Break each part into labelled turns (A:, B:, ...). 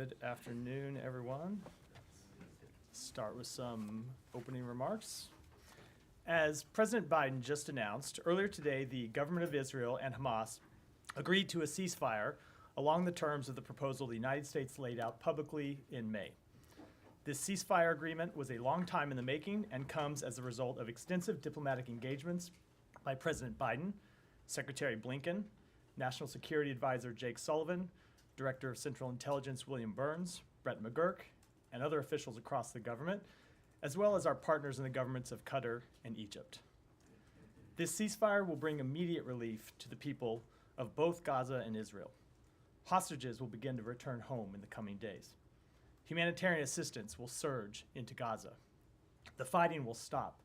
A: Good afternoon, everyone. Start with some opening remarks. As President Biden just announced, earlier today, the government of Israel and Hamas agreed to a ceasefire along the terms of the proposal the United States laid out publicly in May. This ceasefire agreement was a long time in the making and comes as a result of extensive diplomatic engagements by President Biden, Secretary Blinken, National Security Advisor Jake Sullivan, Director of Central Intelligence William Burns, Brett McGurk, and other officials across the government, as well as our partners in the governments of Qatar and Egypt. This ceasefire will bring immediate relief to the people of both Gaza and Israel. Hostages will begin to return home in the coming days. Humanitarian assistance will surge into Gaza. The fighting will stop,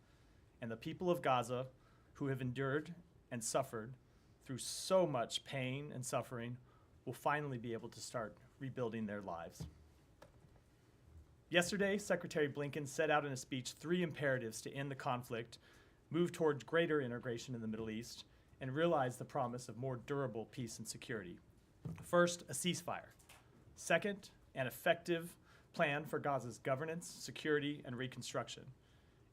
A: and the people of Gaza, who have endured and suffered through so much pain and suffering, will finally be able to start rebuilding their lives. Yesterday, Secretary Blinken set out in a speech 3 imperatives to end the conflict, move towards greater integration in the Middle East, and realize the promise of more durable peace and security. First, a ceasefire. Second, an effective plan for Gaza's governance, security, and reconstruction.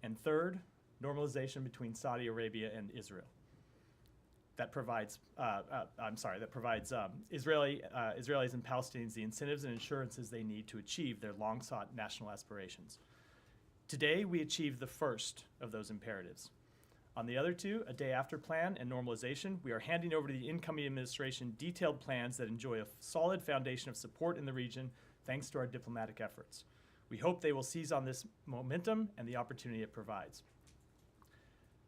A: And third, normalization between Saudi Arabia and Israel. That provides Israelis and Palestinians the incentives and assurances they need to achieve their long-sought national aspirations. Today, we achieved the first of those imperatives. On the other 2, a day after plan and normalization, we are handing over to the incoming administration detailed plans that enjoy a solid foundation of support in the region thanks to our diplomatic efforts. We hope they will seize on this momentum and the opportunity it provides.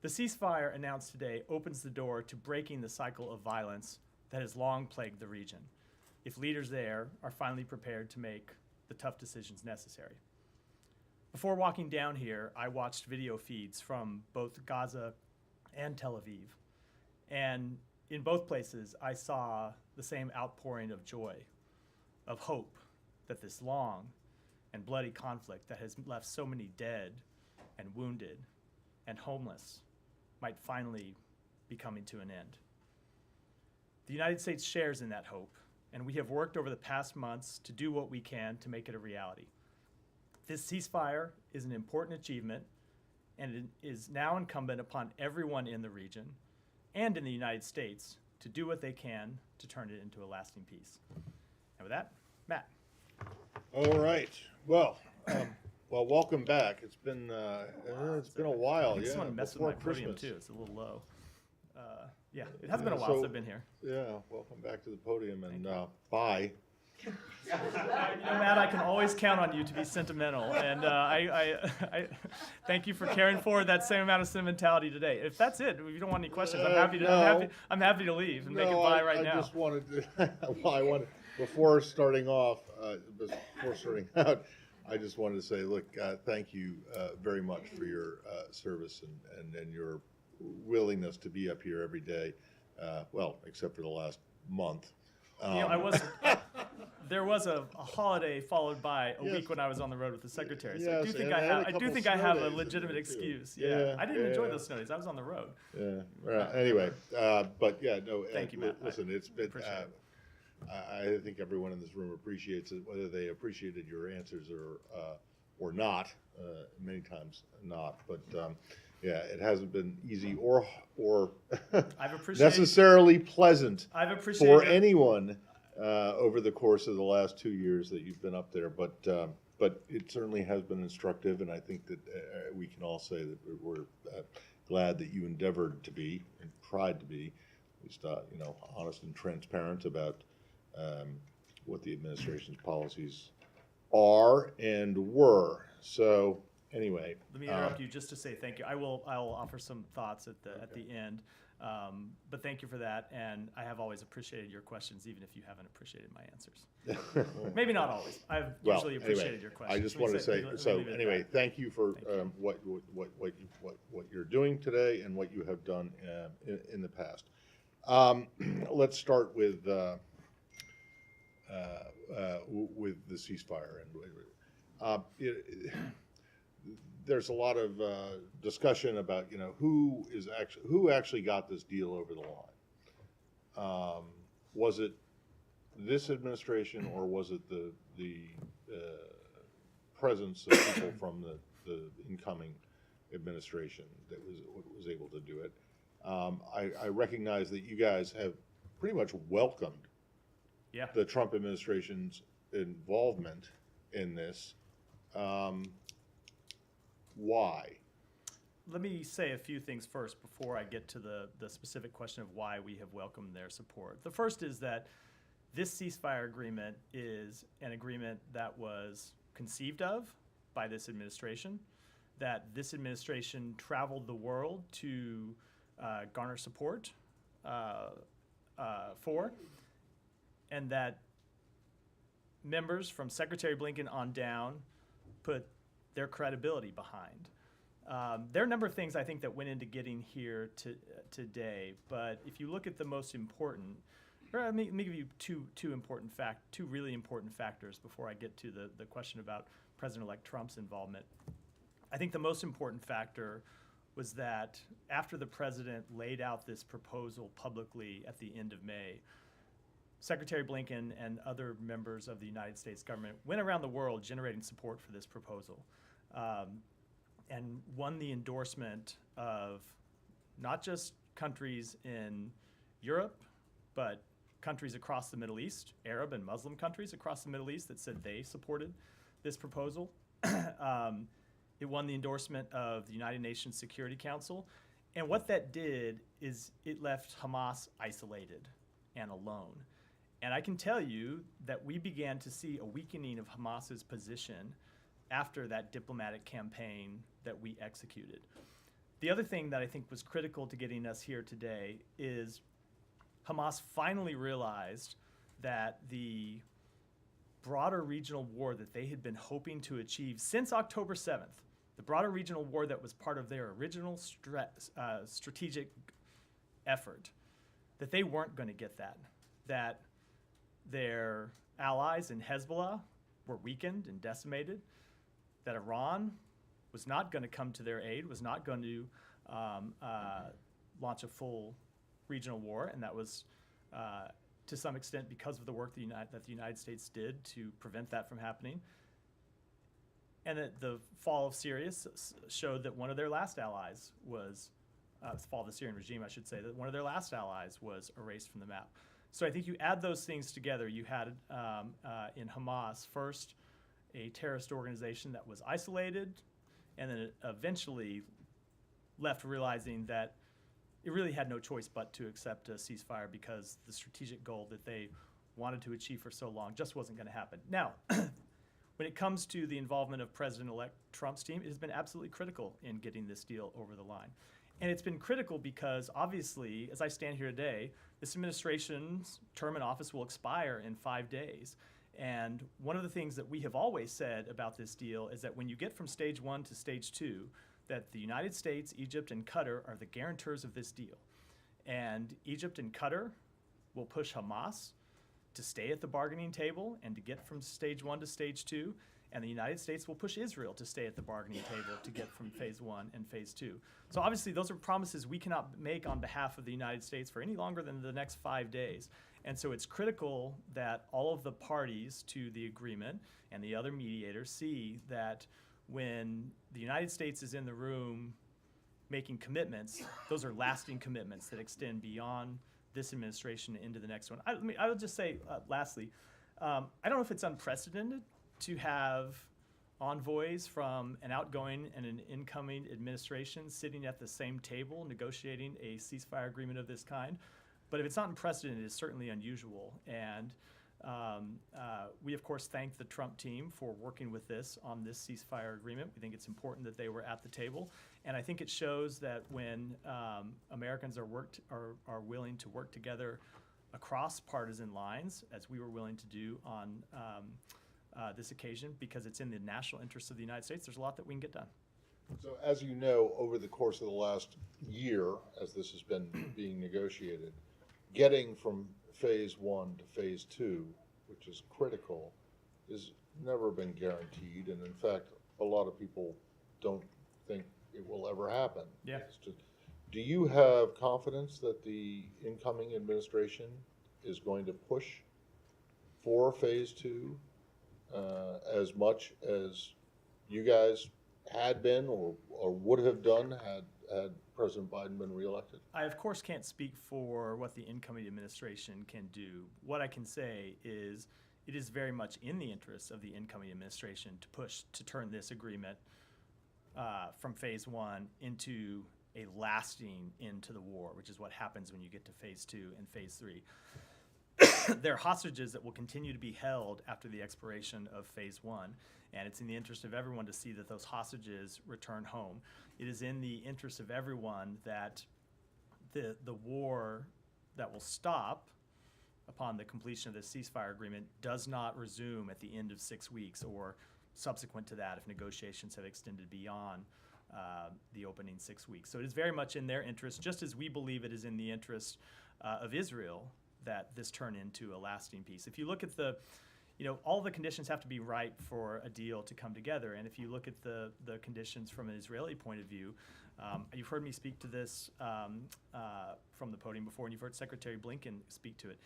A: The ceasefire announced today opens the door to breaking the cycle of violence that has long plagued the region, if leaders there are finally prepared to make the tough decisions necessary. Before walking down here, I watched video feeds from both Gaza and Tel Aviv. And in both places, I saw the same outpouring of joy, of hope that this long and bloody conflict that has left so many dead and wounded and homeless might finally be coming to an end. The United States shares in that hope, and we have worked over the past months to do what we can to make it a reality. This ceasefire is an important achievement, and it is now incumbent upon everyone in the region and in the United States to do what they can to turn it into a lasting peace. And with that, Matt.
B: All right. Well, welcome back. It's been a while.
A: I just want to mess with my podium too. It's a little low. Yeah, it has been a while since I've been here.
B: Yeah, welcome back to the podium, and bye.
A: You know, Matt, I can always count on you to be sentimental, and I thank you for carrying forward that same amount of sentimentality today. If that's it, if you don't want any questions, I'm happy to leave and make it bye right now.
B: I just wanted to. Before starting off, before starting out, I just wanted to say, look, thank you very much for your service and your willingness to be up here every day. Well, except for the last month.
A: There was a holiday followed by a week when I was on the road with the secretary. So
B: yes,
A: I do think I have a legitimate excuse. Yeah. I didn't enjoy those snow days. I was on the road.
B: Yeah. Right. Anyway, but yeah, no.
A: Thank you, Matt.
B: Listen, it's been. I think everyone in this room appreciates it, whether they appreciated your answers or not. Many times not, but yeah, it hasn't been easy or necessarily pleasant for anyone over the course of the last 2 years that you've been up there. But it certainly has been instructive, and I think that we can all say that we're glad that you endeavored to be and tried to be, at least honest and transparent about what the administration's policies are and were. So anyway,
A: let me interrupt you just to say thank you. I'll offer some thoughts at the end, but thank you for that. And I have always appreciated your questions, even if you haven't appreciated my answers. Maybe not always. I've usually appreciated your questions.
B: I just want to say so. Anyway, thank you for what you're doing today and what you have done in the past. Let's start with the ceasefire, and there's a lot of discussion about who actually got this deal over the line. Was it this administration, or was it the presence of people from the incoming administration that was able to do it? I recognize that you guys have pretty much welcomed
A: Yeah.
B: the Trump administration's involvement in this. Why?
A: Let me say a few things first before I get to the specific question of why we have welcomed their support. The first is that this ceasefire agreement is an agreement that was conceived of by this administration, that this administration traveled the world to garner support for, and that members from Secretary Blinken on down put their credibility behind. There are a number of things I think that went into getting here today, but if you look at the most important, or let me give you two really important factors before I get to the question about President-elect Trump's involvement. I think the most important factor was that after the president laid out this proposal publicly at the end of May, Secretary Blinken and other members of the United States government went around the world generating support for this proposal. And won the endorsement of not just countries in Europe, but countries across the Middle East, Arab and Muslim countries across the Middle East that said they supported this proposal. It won the endorsement of the United Nations Security Council. And what that did is it left Hamas isolated and alone. And I can tell you that we began to see a weakening of Hamas's position after that diplomatic campaign that we executed. The other thing that I think was critical to getting us here today is Hamas finally realized that the broader regional war that they had been hoping to achieve since October 7th, the broader regional war that was part of their original strategic effort, that they weren't going to get that their allies in Hezbollah were weakened and decimated, that Iran was not going to come to their aid, was not going to launch a full regional war, and that was to some extent because of the work that the United States did to prevent that from happening. And that the fall of Syria showed that one of their last allies was, fall of the Syrian regime, I should say, that one of their last allies was erased from the map. So I think you add those things together, you had in Hamas, first, a terrorist organization that was isolated, and then it eventually left realizing that it really had no choice but to accept a ceasefire because the strategic goal that they wanted to achieve for so long just wasn't going to happen. Now, when it comes to the involvement of President-elect Trump's team, it has been absolutely critical in getting this deal over the line. And it's been critical because, obviously, as I stand here today, this administration's term in office will expire in 5 days. And one of the things that we have always said about this deal is that when you get from stage 1 to stage 2, that the United States, Egypt, and Qatar are the guarantors of this deal. And Egypt and Qatar will push Hamas to stay at the bargaining table and to get from stage 1 to stage 2. And the United States will push Israel to stay at the bargaining table to get from phase 1 and phase 2. So obviously those are promises we cannot make on behalf of the United States for any longer than the next 5 days. And so it's critical that all of the parties to the agreement and the other mediators see that when the United States is in the room making commitments, those are lasting commitments that extend beyond this administration into the next one. I would just say, lastly, I don't know if it's unprecedented to have envoys from an outgoing and an incoming administration sitting at the same table negotiating a ceasefire agreement of this kind. But if it's not unprecedented, it's certainly unusual. And we, of course, thank the Trump team for working with this on this ceasefire agreement. We think it's important that they were at the table. And I think it shows that when Americans are willing to work together across partisan lines, as we were willing to do on this occasion, because it's in the national interest of the United States, there's a lot that we can get done.
B: So as you know, over the course of the last year, as this has been being negotiated, getting from phase 1 to phase 2, which is critical, has never been guaranteed. And in fact, a lot of people don't think it will ever happen.
A: Yeah.
B: Do you have confidence that the incoming administration is going to push for phase two as much as you guys had been or would have done had President Biden been reelected?
A: I, of course, can't speak for what the incoming administration can do. What I can say is it is very much in the interest of the incoming administration to push to turn this agreement from phase one into a lasting end to the war, which is what happens when you get to phase two and phase three. There are hostages that will continue to be held after the expiration of phase one, and it's in the interest of everyone to see that those hostages return home. It is in the interest of everyone that the war that will stop upon the completion of the ceasefire agreement does not resume at the end of 6 weeks or subsequent to that if negotiations have extended beyond the opening 6 weeks. So it is very much in their interest, just as we believe it is in the interest of Israel that this turn into a lasting peace. If you look at all the conditions have to be right for a deal to come together. And if you look at the conditions from an Israeli point of view, you've heard me speak to this from the podium before, and you've heard Secretary Blinken speak to it.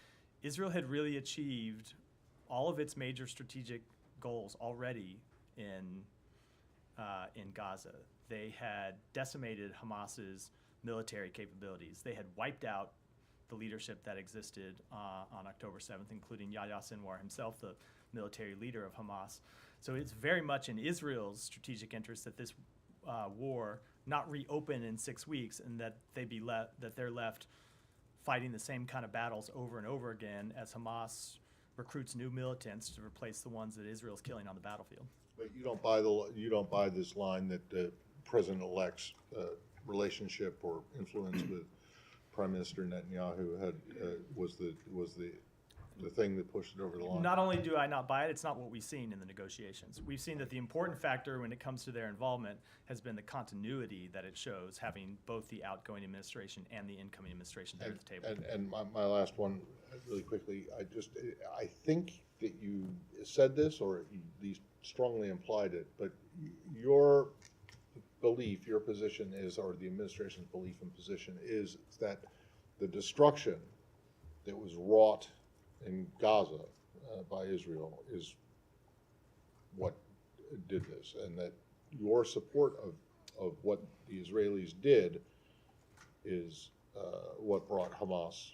A: Israel had really achieved all of its major strategic goals already in Gaza. They had decimated Hamas's military capabilities. They had wiped out the leadership that existed on October 7th, including Yahya Sinwar himself, the military leader of Hamas. So it's very much in Israel's strategic interest that this war not reopen in 6 weeks, and that they're left fighting the same kind of battles over and over again as Hamas recruits new militants to replace the ones that Israel's killing on the battlefield.
B: But you don't buy this line that the president-elect's relationship or influence with Prime Minister Netanyahu was the thing that pushed it over the line.
A: Not only do I not buy it, it's not what we've seen in the negotiations. We've seen that the important factor when it comes to their involvement has been the continuity that it shows, having both the outgoing administration and the incoming administration there at the table.
B: And my last one, really quickly, I think that you said this, or you at least strongly implied it, but your belief, your position is, or the administration's belief and position is that the destruction that was wrought in Gaza by Israel is what did this, and that your support of what the Israelis did is what brought Hamas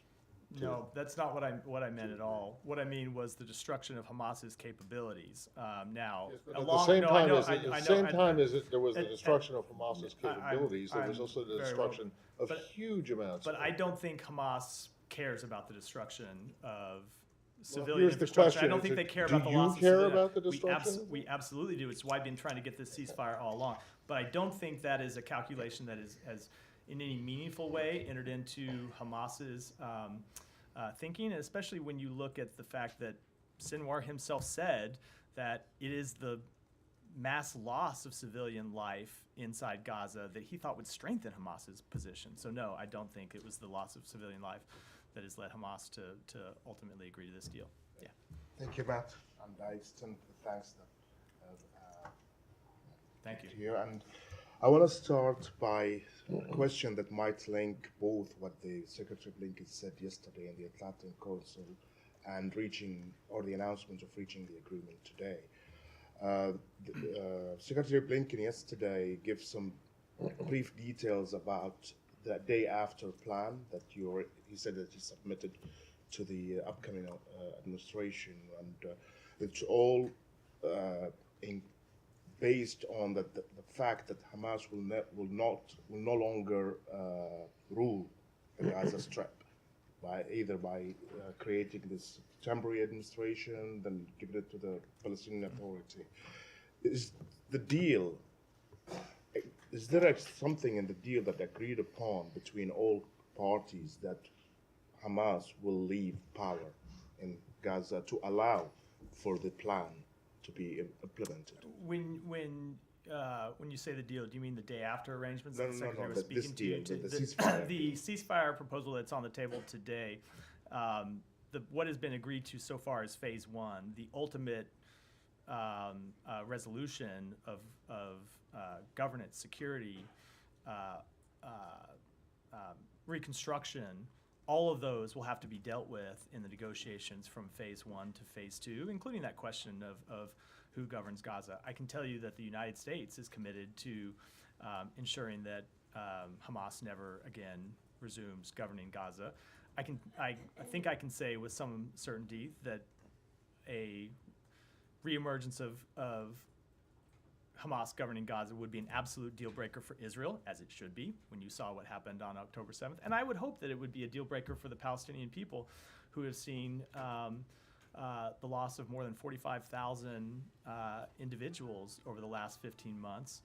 B: to
A: No, that's not what I meant at all. What I mean was the destruction of Hamas's capabilities. Now,
B: Yes, but at the same time as there was the
A: and-
B: destruction of Hamas's capabilities, there was
A: I'm
B: also the
A: very
B: destruction of
A: but-
B: huge amounts.
A: But
B: of
A: I don't think Hamas cares about the destruction of
B: Well,
A: civilian
B: here's the
A: infrastructure. I
B: question,
A: don't
B: is
A: think
B: it-
A: they care
B: do
A: about the
B: you
A: loss of
B: care
A: civilian.
B: about the destruction?
A: We absolutely do. It's why I've been trying to get this ceasefire all along. But I don't think that is a calculation that has in any meaningful way entered into Hamas's thinking, and especially when you look at the fact that Sinwar himself said that it is the mass loss of civilian life inside Gaza that he thought would strengthen Hamas's position. So no, I don't think it was the loss of civilian life that has led Hamas to ultimately agree to this deal. Yeah.
C: Thank you, Matt. And I extend the thanks
A: Thank you.
C: to you. And I want to start by a question that might link both what the Secretary Blinken said yesterday in the Atlantic Council and the announcement of reaching the agreement today. Secretary Blinken yesterday gave some brief details about the day after plan that he said that he submitted to the upcoming administration, and it's all based on the fact that Hamas will no longer rule the Gaza Strip by creating this temporary administration, then giving it to the Palestinian Authority. Is there something in the deal that agreed upon between all parties that Hamas will leave power in Gaza to allow for the plan to be implemented?
A: When you say the deal, do you mean the day after arrangements that the
C: No,
A: Secretary was
C: this
A: speaking to?
C: deal, the ceasefire.
A: The ceasefire proposal that's on the table today, what has been agreed to so far is phase one. The ultimate resolution of reconstruction all of those will have to be dealt with in the negotiations from phase 1 to phase 2, including that question of who governs Gaza. I can tell you that the United States is committed to ensuring that Hamas never again resumes governing Gaza. I think I can say with some certainty that a reemergence of Hamas governing Gaza would be an absolute deal breaker for Israel, as it should be, when you saw what happened on October 7th. And I would hope that it would be a deal breaker for the Palestinian people, who have seen the loss of more than 45,000 individuals over the last 15 months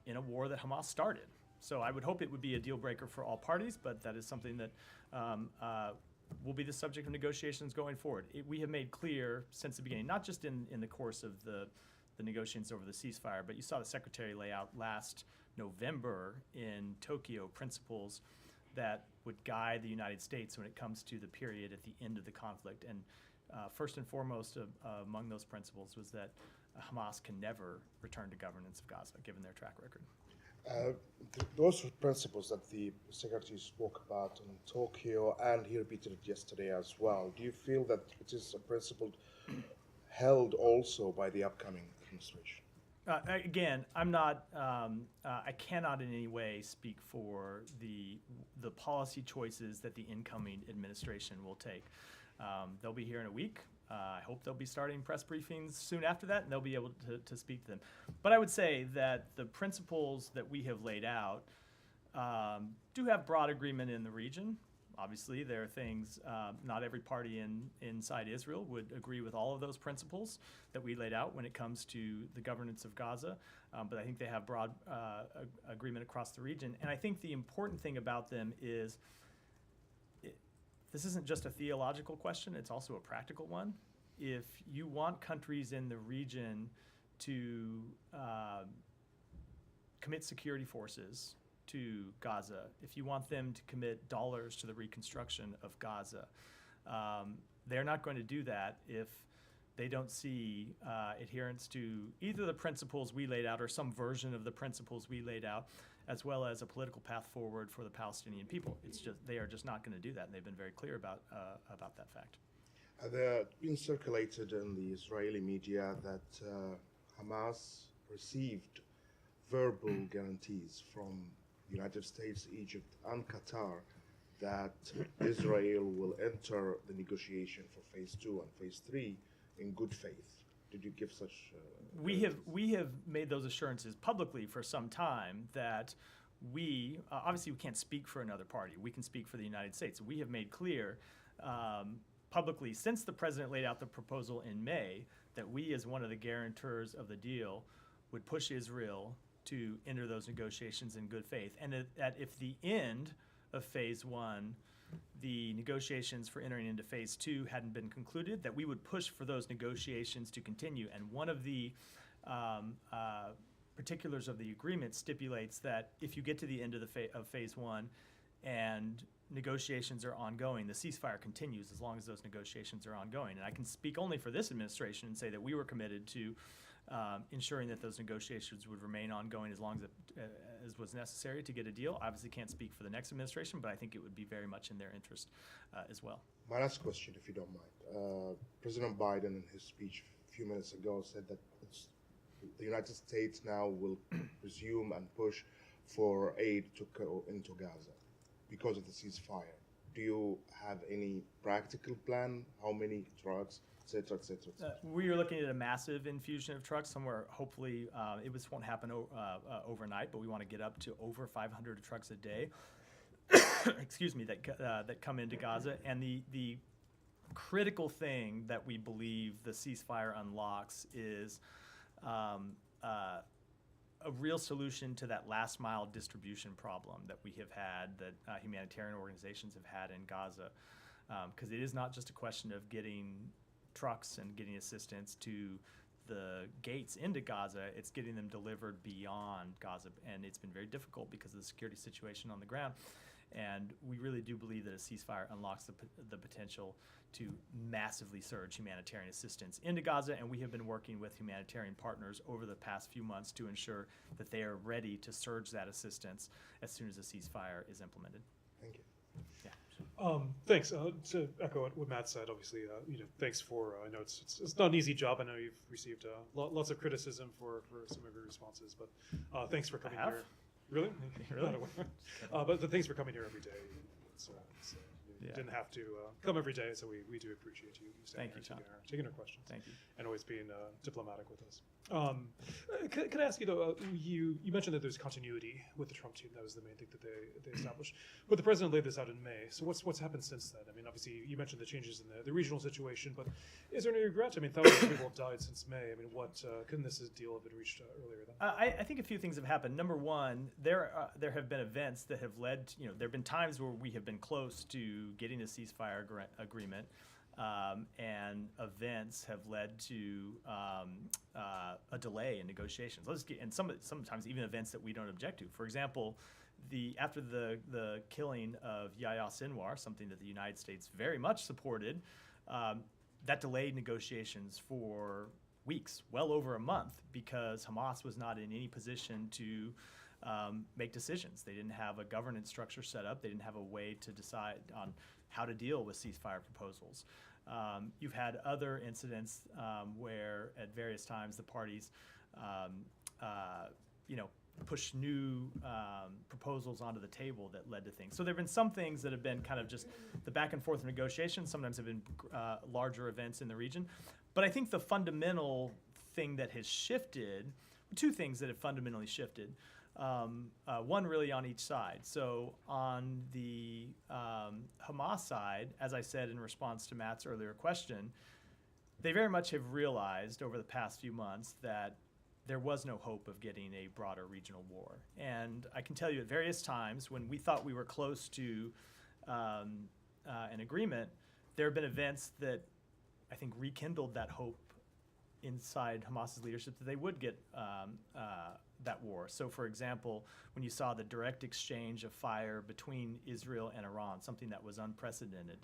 A: in a war that Hamas started. So I would hope it would be a deal breaker for all parties, but that is something that will be the subject of negotiations going forward. We have made clear since the beginning, not just in the course of the negotiations over the ceasefire, but you saw the Secretary lay out last November in Tokyo principles that would guide the United States when it comes to the period at the end of the conflict. And first and foremost among those principles was that Hamas can never return to governance of Gaza, given their track record.
C: Those principles that the Secretary spoke about in Tokyo, and he repeated it yesterday as well, do you feel that it is a principle held also by the upcoming administration?
A: Again, I'm not. I cannot in any way speak for the policy choices that the incoming administration will take. They'll be here in a week. I hope they'll be starting press briefings soon after that, and they'll be able to speak to them. But I would say that the principles that we have laid out do have broad agreement in the region. Obviously, there are things, not every party inside Israel would agree with all of those principles that we laid out when it comes to the governance of Gaza, but I think they have broad agreement across the region. And I think the important thing about them is this isn't just a theological question, it's also a practical one. If you want countries in the region to commit security forces to Gaza, if you want them to commit dollars to the reconstruction of Gaza, they're not going to do that if they don't see adherence to either the principles we laid out or some version of the principles we laid out, as well as a political path forward for the Palestinian people. It's just they are just not going to do that, and they've been very clear about that fact.
C: There been circulated in the Israeli media that Hamas received verbal guarantees from the United States, Egypt, and Qatar that Israel will enter the negotiation for phase 2 and phase 3 in good faith. Did you give such?
A: We have made those assurances publicly for some time that we obviously we can't speak for another party. We can speak for the United States. We have made clear publicly since the president laid out the proposal in May that we, as one of the guarantors of the deal, would push Israel to enter those negotiations in good faith, and that if the end of phase 1, the negotiations for entering into phase 2 hadn't been concluded, that we would push for those negotiations to continue. And one of the particulars of the agreement stipulates that if you get to the end of phase 1 and negotiations are ongoing, the ceasefire continues as long as those negotiations are ongoing. And I can speak only for this administration and say that we were committed to ensuring that those negotiations would remain ongoing as long as was necessary to get a deal. Obviously can't speak for the next administration, but I think it would be very much in their interest as well.
C: My last question, if you don't mind. President Biden, in his speech a few minutes ago, said that the United States now will resume and push for aid to go into Gaza because of the ceasefire. Do you have any practical plan? How many trucks? Et cetera, et cetera, et cetera.
A: We are looking at a massive infusion of trucks somewhere. Hopefully, it won't happen overnight, but we want to get up to over 500 trucks a day. Excuse me, that come into Gaza. And the critical thing that we believe the ceasefire unlocks is a real solution to that last mile distribution problem that we have had, that humanitarian organizations have had in Gaza, because it is not just a question of getting trucks and getting assistance to the gates into Gaza, it's getting them delivered beyond Gaza, and it's been very difficult because of the security situation on the ground. And we really do believe that a ceasefire unlocks the potential to massively surge humanitarian assistance into Gaza, and we have been working with humanitarian partners over the past few months to ensure that they are ready to surge that assistance as soon as a ceasefire is implemented.
C: Thank you.
A: Yeah.
D: Thanks. To echo what Matt said, obviously, thanks for. I know it's not an easy job. I know you've received lots of criticism for some of your responses, but thanks for coming
A: have?
D: here. Really?
A: Really?
D: Not aware. But thanks for coming here every day. You
A: Yeah.
D: didn't have to come every day, so we do appreciate you
A: Thank
D: standing
A: you,
D: here,
A: John.
D: taking our questions.
A: Thank you.
D: And always being diplomatic with us. Can I ask you though? You mentioned that there's continuity with the Trump team. That was the main thing that they established. But the president laid this out in May. So what's happened since then? I mean, obviously you mentioned the changes in the regional situation, but is there any regret? I mean, thousands of people have died since May. I mean, what couldn't this deal have been reached earlier then?
A: I think a few things have happened. Number one, there have been events that have led. There have been times where we have been close to getting a ceasefire agreement, and events have led to a delay in negotiations. And sometimes even events that we don't object to. For example, after the killing of Yahya Sinwar, something that the United States very much supported, that delayed negotiations for weeks, well over a month, because Hamas was not in any position to make decisions. They didn't have a governance structure set up. They didn't have a way to decide on how to deal with ceasefire proposals. You've had other incidents where at various times the parties push new proposals onto the table that led to things. So there have been some things that have been kind of just the back and forth negotiations. Sometimes have been larger events in the region. But I think the fundamental thing that has shifted, two things that have fundamentally shifted, one really on each side. So on the Hamas side, as I said in response to Matt's earlier question, they very much have realized over the past few months that there was no hope of getting a broader regional war. And I can tell you at various times when we thought we were close to an agreement, there have been events that I think rekindled that hope inside Hamas's leadership that they would get that war. So, for example, when you saw the direct exchange of fire between Israel and Iran, something that was unprecedented,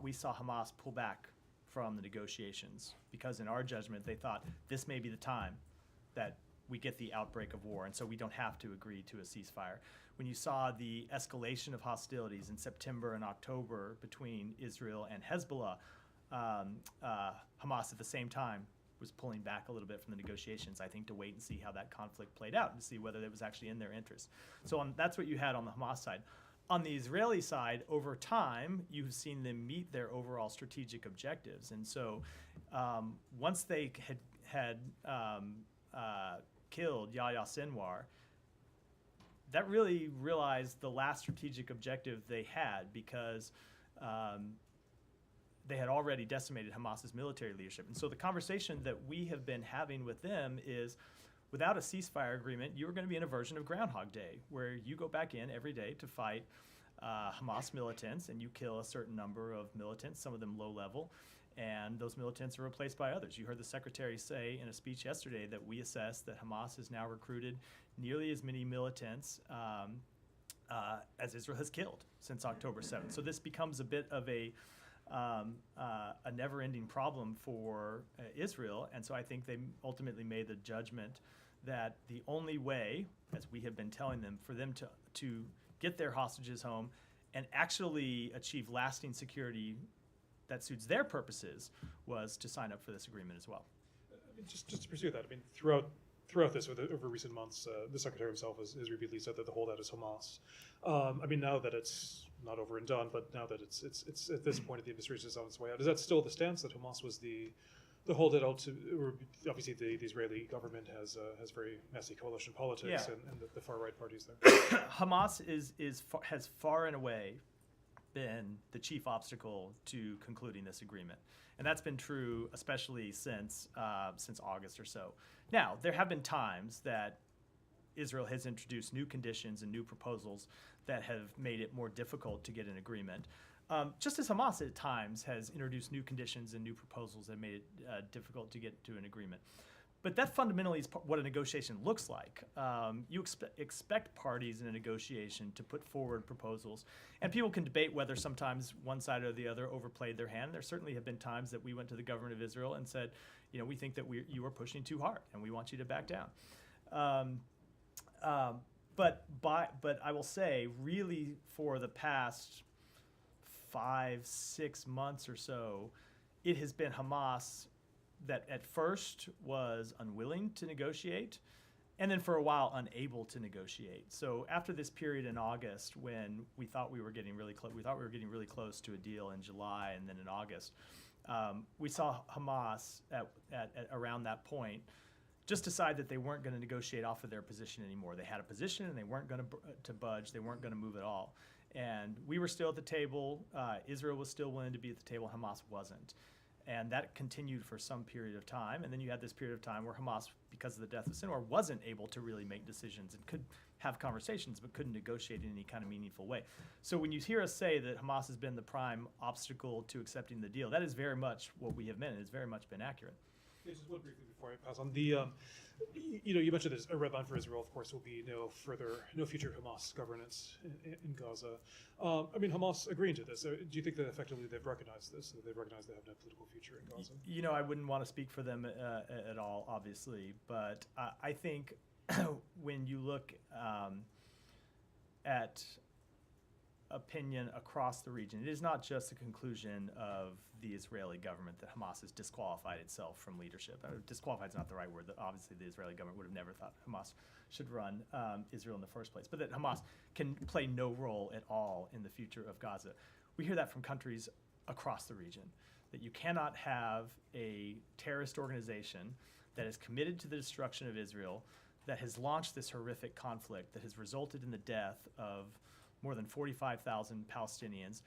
A: we saw Hamas pull back from the negotiations because, in our judgment, they thought this may be the time that we get the outbreak of war, and so we don't have to agree to a ceasefire. When you saw the escalation of hostilities in September and October between Israel and Hezbollah, Hamas at the same time was pulling back a little bit from the negotiations, I think, to wait and see how that conflict played out and see whether it was actually in their interest. So that's what you had on the Hamas side. On the Israeli side, over time, you've seen them meet their overall strategic objectives. And so once they had killed Yahya Sinwar, that really realized the last strategic objective they had, because they had already decimated Hamas's military leadership. And so the conversation that we have been having with them is, without a ceasefire agreement, you are going to be in a version of Groundhog Day, where you go back in every day to fight Hamas militants, and you kill a certain number of militants, some of them low level, and those militants are replaced by others. You heard the secretary say in a speech yesterday that we assess that Hamas has now recruited nearly as many militants as Israel has killed since October 7th. So this becomes a bit of a never-ending problem for Israel, and so I think they ultimately made the judgment that the only way, as we have been telling them, for them to get their hostages home and actually achieve lasting security that suits their purposes was to sign up for this agreement as well.
D: I mean, just to pursue that, I mean, throughout this, over recent months, the secretary himself has repeatedly said that the holdout is Hamas. I mean, now that it's not over and done, but now that it's at this point, the administration is on its way out, is that still the stance that Hamas was the holdout? Obviously, the Israeli government has very messy coalition politics, and the far right parties there.
A: Hamas has far and away been the chief obstacle to concluding this agreement, and that's been true especially since August or so. Now, there have been times that Israel has introduced new conditions and new proposals that have made it more difficult to get an agreement. Just as Hamas at times has introduced new conditions and new proposals that made it difficult to get to an agreement. But that fundamentally is what a negotiation looks like. You expect parties in a negotiation to put forward proposals, and people can debate whether sometimes one side or the other overplayed their hand. There certainly have been times that we went to the government of Israel and said, we think that you are pushing too hard, and we want you to back down. But I will say, really, for the past 5-6 months or so, it has been Hamas that at first was unwilling to negotiate, and then for a while unable to negotiate. So after this period in August, when we thought we were getting really close, close to a deal in July, and then in August, we saw Hamas at around that point just decide that they weren't going to negotiate off of their position anymore. They had a position and they weren't going to budge. They weren't going to move at all. And we were still at the table. Israel was still willing to be at the table. Hamas wasn't. And that continued for some period of time. And then you had this period of time where Hamas, because of the death of Sinwar, wasn't able to really make decisions and could have conversations but couldn't negotiate in any kind of meaningful way. So when you hear us say that Hamas has been the prime obstacle to accepting the deal, that is very much what we have meant. It's very much been accurate.
D: Yeah, just one briefly before I pass on. You mentioned this, a red line for Israel, of course, will be no future Hamas governance in Gaza. I mean, Hamas agreeing to this. Do you think that effectively they've recognized this, that they've recognized they have no political future in Gaza?
A: I wouldn't want to speak for them at all, obviously, but I think when you look at opinion across the region, it is not just the conclusion of the Israeli government that Hamas has disqualified itself from leadership. Disqualified is not the right word. Obviously, the Israeli government would have never thought Hamas should run Israel in the first place, but that Hamas can play no role at all in the future of Gaza. We hear that from countries across the region, that you cannot have a terrorist organization that is committed to the destruction of Israel, that has launched this horrific conflict, that has resulted in the death of more than 45,000 Palestinians,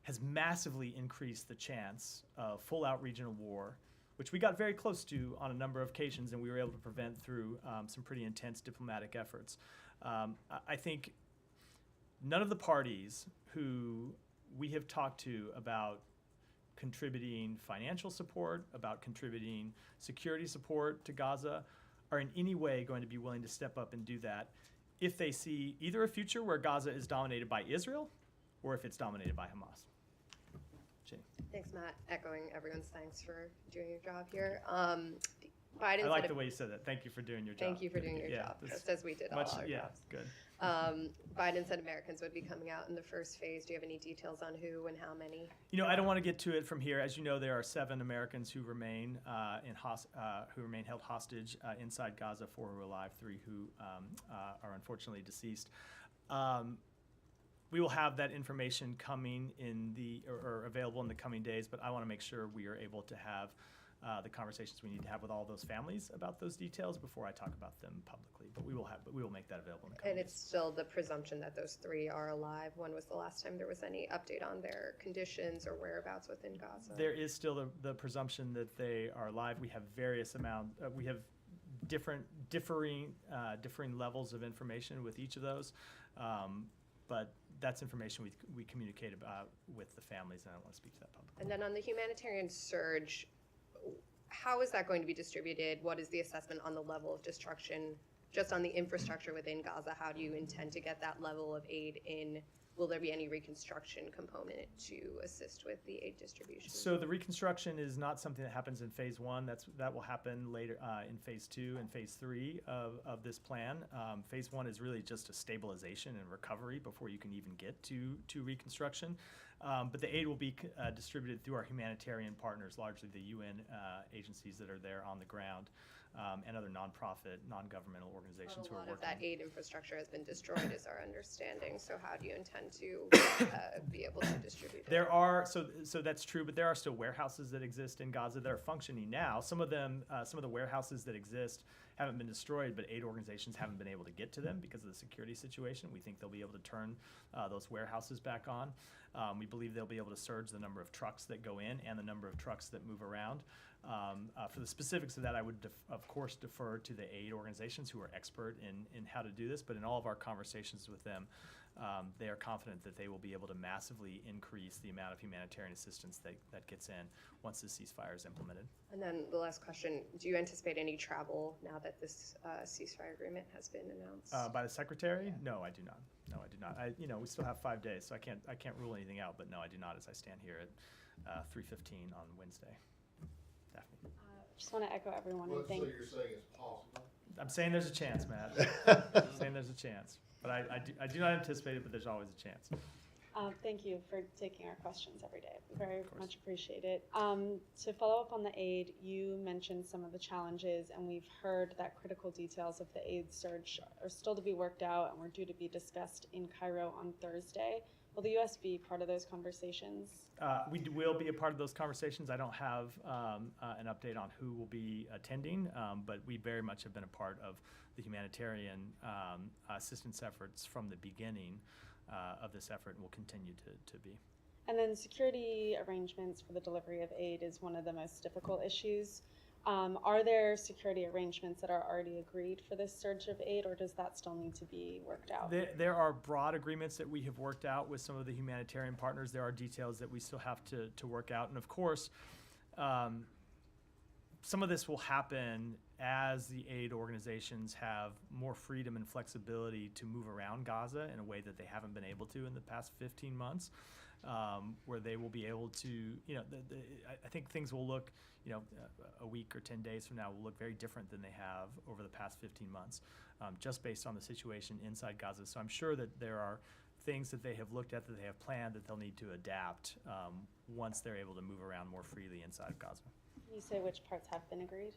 A: has massively increased the chance of full-out regional war, which we got very close to on a number of occasions, and we were able to prevent through some pretty intense diplomatic efforts. I think none of the parties who we have talked to about contributing financial support, about contributing security support to Gaza, are in any way going to be willing to step up and do that if they see either a future where Gaza is dominated by Israel or if it's dominated by Hamas. Jenny.
E: Thanks, Matt. Echoing everyone's thanks for doing your job here. Biden
A: I like
E: said
A: the way you said that. Thank you for doing your job.
E: Thank you for doing your job, just as we did all our jobs.
A: Good.
E: Biden said Americans would be coming out in the first phase. Do you have any details on who and how many?
A: I don't want to get to it from here. As you know, there are 7 Americans who remain held hostage inside Gaza, 4 who are alive, 3 who are unfortunately deceased. We will have that information coming or available in the coming days, but I want to make sure we are able to have the conversations we need to have with all those families about those details before I talk about them publicly. But we will make that available in the coming
E: And
A: days.
E: it's still the presumption that those 3 are alive. When was the last time there was any update on their conditions or whereabouts within Gaza?
A: There is still the presumption that they are alive. We have we have differing levels of information with each of those, but that's information we communicate about with the families, and I don't want to speak to that publicly.
E: And then on the humanitarian surge, how is that going to be distributed? What is the assessment on the level of destruction just on the infrastructure within Gaza? How do you intend to get that level of aid in? Will there be any reconstruction component to assist with the aid distribution?
A: So the reconstruction is not something that happens in phase 1. That will happen later in phase 2 and phase 3 of this plan. Phase 1 is really just a stabilization and recovery before you can even get to reconstruction. But the aid will be distributed through our humanitarian partners, largely the UN agencies that are there on the ground, and other nonprofit, non-governmental organizations
E: But a
A: who are
E: lot of
A: working.
E: that aid infrastructure has been destroyed, is our understanding. So how do you intend to be able to distribute it?
A: There are so that's true, but there are still warehouses that exist in Gaza that are functioning now. Some of them, some of the warehouses that exist haven't been destroyed, but aid organizations haven't been able to get to them because of the security situation. We think they'll be able to turn those warehouses back on. We believe they'll be able to surge the number of trucks that go in and the number of trucks that move around. For the specifics of that, I would, of course, defer to the aid organizations who are expert in how to do this. But in all of our conversations with them, they are confident that they will be able to massively increase the amount of humanitarian assistance that gets in once the ceasefire is implemented.
E: And then the last question, do you anticipate any travel now that this ceasefire agreement has been announced?
A: By the secretary? No, I do not. No, I do not. We still have 5 days, so I can't rule anything out. But no, I do not. As I stand here at 3:15 on Wednesday. Daphne.
F: Just want to echo everyone and thank.
B: So you're saying it's possible?
A: I'm saying there's a chance, Matt. I'm saying there's a chance, but I do not anticipate it. But there's always a chance.
F: Thank you for taking our questions every day. We very much appreciate it. To follow up on the aid, you mentioned some of the challenges, and we've heard that critical details of the aid surge are still to be worked out and were due to be discussed in Cairo on Thursday. Will the U.S. be part of those conversations?
A: Will be a part of those conversations. I don't have an update on who will be attending, but we very much have been a part of the humanitarian assistance efforts from the beginning of this effort, and will continue to be.
F: And then security arrangements for the delivery of aid is one of the most difficult issues. Are there security arrangements that are already agreed for this surge of aid, or does that still need to be worked out?
A: There are broad agreements that we have worked out with some of the humanitarian partners. There are details that we still have to work out. And of course, some of this will happen as the aid organizations have more freedom and flexibility to move around Gaza in a way that they haven't been able to in the past 15 months. Where they will be able to, I think things will look, a week or 10 days from now will look very different than they have over the past 15 months, just based on the situation inside Gaza. So I'm sure that there are things that they have looked at, that they have planned, that they'll need to adapt once they're able to move around more freely inside of Gaza.
F: Can you say which parts have been agreed?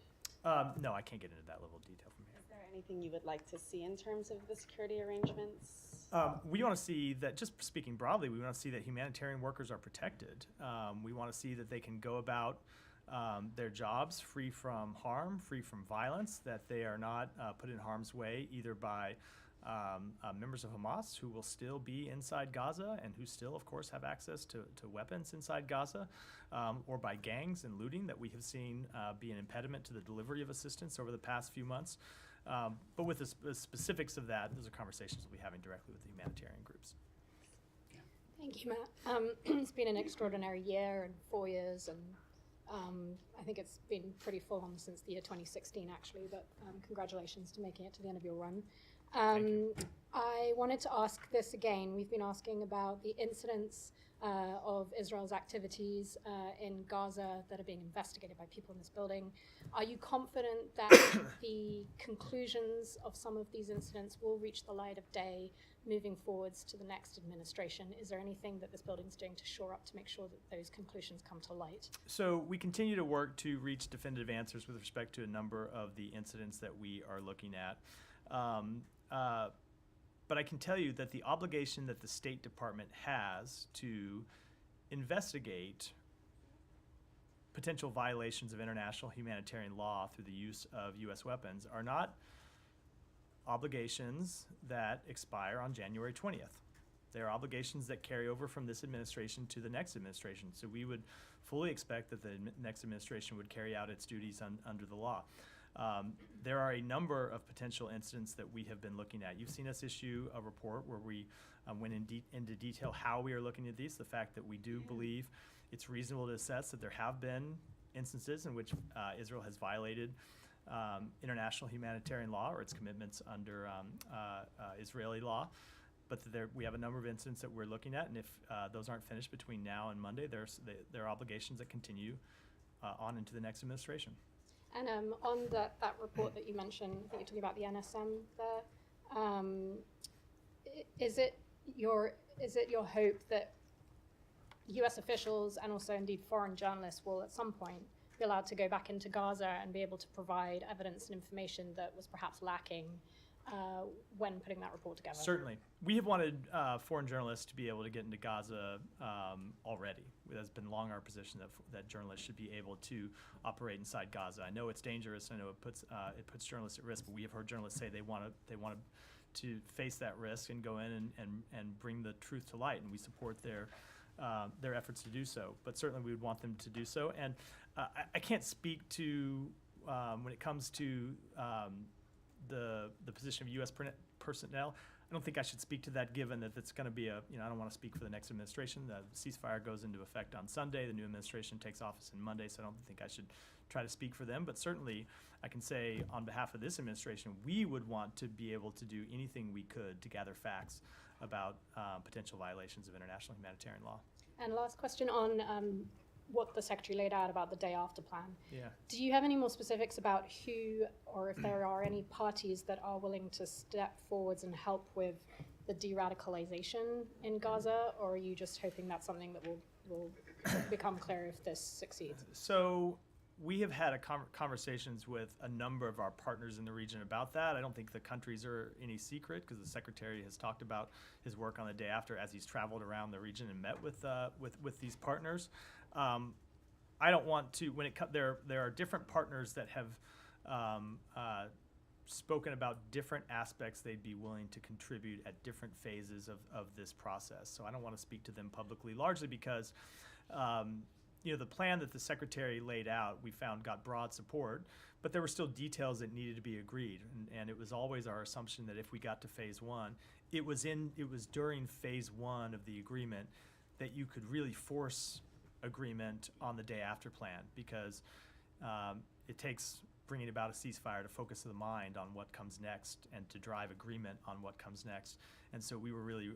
A: No, I can't get into that level of detail from here.
F: Is there anything you would like to see in terms of the security arrangements?
A: We want to see that, just speaking broadly, we want to see that humanitarian workers are protected. We want to see that they can go about their jobs free from harm, free from violence, that they are not put in harm's way either by members of Hamas who will still be inside Gaza and who still, of course, have access to weapons inside Gaza, or by gangs and looting that we have seen be an impediment to the delivery of assistance over the past few months. But with the specifics of that, those are conversations we'll be having directly with the humanitarian groups.
G: Thank you, Matt. It's been an extraordinary year and 4 years, and I think it's been pretty full on since the year 2016, actually, but congratulations to making it to the end of your run.
A: Thank you.
G: I wanted to ask this again. We've been asking about the incidents of Israel's activities in Gaza that are being investigated by people in this building. Are you confident that the conclusions of some of these incidents will reach the light of day moving forwards to the next administration? Is there anything that this building is doing to shore up to make sure that those conclusions come to light?
A: So we continue to work to reach definitive answers with respect to a number of the incidents that we are looking at. But I can tell you that the obligation that the State Department has to investigate potential violations of international humanitarian law through the use of U.S. weapons are not obligations that expire on January 20th. They're obligations that carry over from this administration to the next administration. So we would fully expect that the next administration would carry out its duties under the law. There are a number of potential incidents that we have been looking at. You've seen us issue a report where we went into detail how we are looking at these, the fact that we do believe it's reasonable to assess that there have been instances in which Israel has violated international humanitarian law or its commitments under Israeli law. But we have a number of incidents that we're looking at, and if those aren't finished between now and Monday, there are obligations that continue on into the next administration.
G: And on that report that you mentioned, I think you're talking about the NSM there. Is it your hope that U.S. officials and also indeed foreign journalists will at some point be allowed to go back into Gaza and be able to provide evidence and information that was perhaps lacking when putting that report together?
A: Certainly. We have wanted foreign journalists to be able to get into Gaza already. It has been long our position that journalists should be able to operate inside Gaza. I know it's dangerous. I know it puts journalists at risk, but we have heard journalists say they want to face that risk and go in and bring the truth to light, and we support their efforts to do so. But certainly we would want them to do so. And I can't speak to, when it comes to the position of U.S. personnel, I don't think I should speak to that, given that it's going to be I don't want to speak for the next administration. The ceasefire goes into effect on Sunday. The new administration takes office on Monday, so I don't think I should try to speak for them. But certainly I can say on behalf of this administration, we would want to be able to do anything we could to gather facts about potential violations of international humanitarian law.
G: And last question on what the Secretary laid out about the day after plan.
A: Yeah.
G: Do you have any more specifics about who, or if there are any parties that are willing to step forwards and help with the de-radicalization in Gaza, or are you just hoping that's something that will become clear if this succeeds?
A: So we have had conversations with a number of our partners in the region about that. I don't think the countries are any secret because the secretary has talked about his work on the day after as he's traveled around the region and met with these partners. I don't want to, there are different partners that have spoken about different aspects they'd be willing to contribute at different phases of this process. So I don't want to speak to them publicly, largely because the plan that the secretary laid out, we found got broad support, but there were still details that needed to be agreed. And it was always our assumption that if we got to phase one, it was during phase one of the agreement that you could really force agreement on the day after plan, because it takes bringing about a ceasefire to focus the mind on what comes next and to drive agreement on what comes next. And so we were really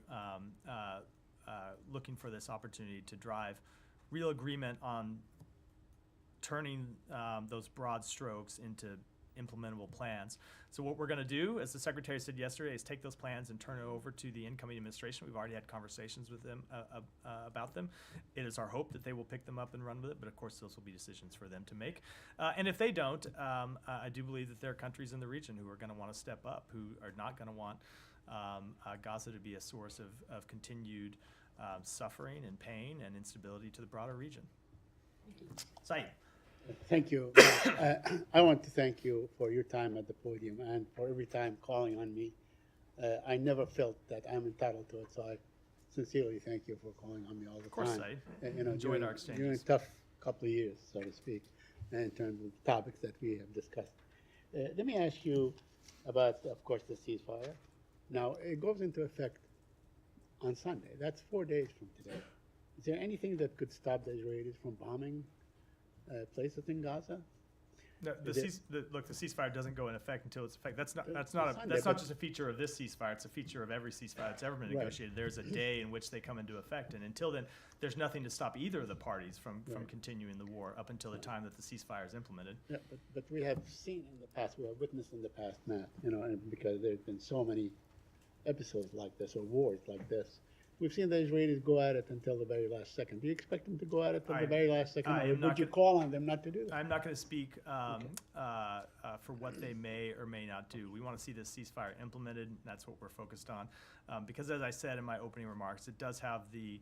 A: looking for this opportunity to drive real agreement on turning those broad strokes into implementable plans. So what we're going to do, as the secretary said yesterday, is take those plans and turn it over to the incoming administration. We've already had conversations with them about them. It is our hope that they will pick them up and run with it, but of course those will be decisions for them to make. And if they don't, I do believe that there are countries in the region who are going to want to step up, who are not going to want Gaza to be a source of continued suffering and pain and instability to the broader region. Saeed.
H: Thank you. I want to thank you for your time at the podium and for every time calling on me. I never felt that I'm entitled to it, so I sincerely thank you for calling on me all the time.
A: Of course, Saeed. Enjoyed our exchanges.
H: During a tough couple of years, so to speak, in terms of the topics that we have discussed. Let me ask you about, of course, the ceasefire. Now, it goes into effect on Sunday. That's 4 days from today. Is there anything that could stop the Israelis from bombing places in Gaza?
A: No, the ceasefire doesn't go in effect until it's effect. That's not just a feature of this ceasefire. It's a feature of every ceasefire that's ever been negotiated. There's a day in which they come into effect, and until then, there's nothing to stop either of the parties from continuing the war up until the time that the ceasefire is implemented.
H: Yeah, but we have seen in the past, we have witnessed in the past, Matt, and because there's been so many episodes like this or wars like this. We've seen the Israelis go at it until the very last second. Do you expect them to go at it until the very last second, or would you call on them not to do that?
A: I'm not going to speak for what they may or may not do. We want to see this ceasefire implemented. And that's what we're focused on, because as I said in my opening remarks, it does have the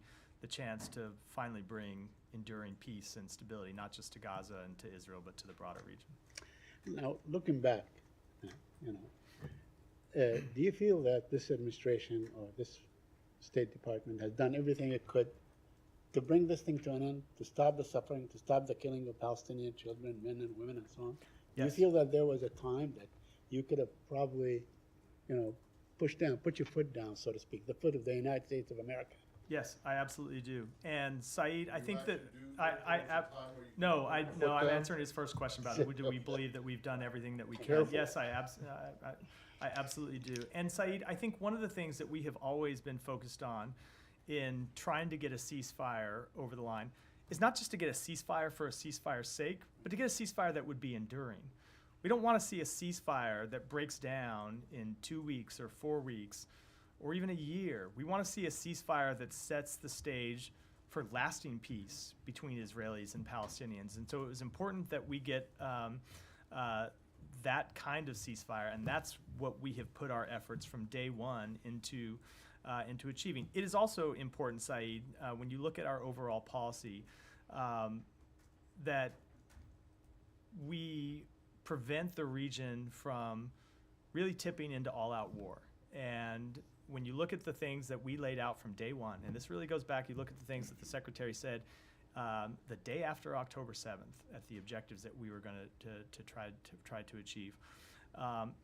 A: chance to finally bring enduring peace and stability, not just to Gaza and to Israel, but to the broader region.
H: Now, looking back, do you feel that this administration or this State Department has done everything it could to bring this thing to an end, to stop the suffering, to stop the killing of Palestinian children, men and women, and so on?
A: Yes.
H: Do you feel that there was a time that you could have probably, put your foot down, so to speak, the foot of the United States of America?
A: Yes, I absolutely do. And Saeed, I think that I'm answering his first question about do we believe that we've done everything that we can?
H: Careful.
A: Yes, I absolutely do. And Saeed, I think one of the things that we have always been focused on in trying to get a ceasefire over the line is not just to get a ceasefire for a ceasefire's sake, but to get a ceasefire that would be enduring. We don't want to see a ceasefire that breaks down in 2 weeks or 4 weeks or even a year. We want to see a ceasefire that sets the stage for lasting peace between Israelis and Palestinians. And so it was important that we get that kind of ceasefire, and that's what we have put our efforts from day one into achieving. It is also important, Saeed, when you look at our overall policy, that we prevent the region from really tipping into all-out war. And when you look at the things that we laid out from day one, and this really goes back, you look at the things that the Secretary said the day after October 7th at the objectives that we were going to try to achieve.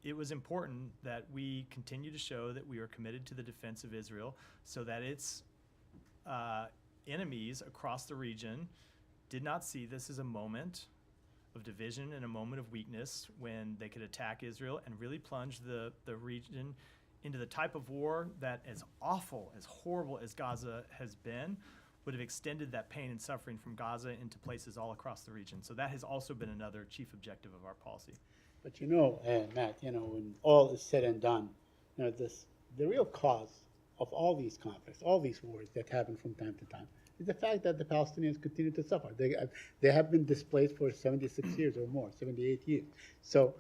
A: It was important that we continue to show that we are committed to the defense of Israel so that its enemies across the region did not see this as a moment of division and a moment of weakness when they could attack Israel and really plunge the region into the type of war that, as awful, as horrible as Gaza has been, would have extended that pain and suffering from Gaza into places all across the region. So that has also been another chief objective of our policy.
H: But Matt, when all is said and done, the real cause of all these conflicts, all these wars that happen from time to time, is the fact that the Palestinians continue to suffer. They have been displaced for 76 years or more, 78 years. So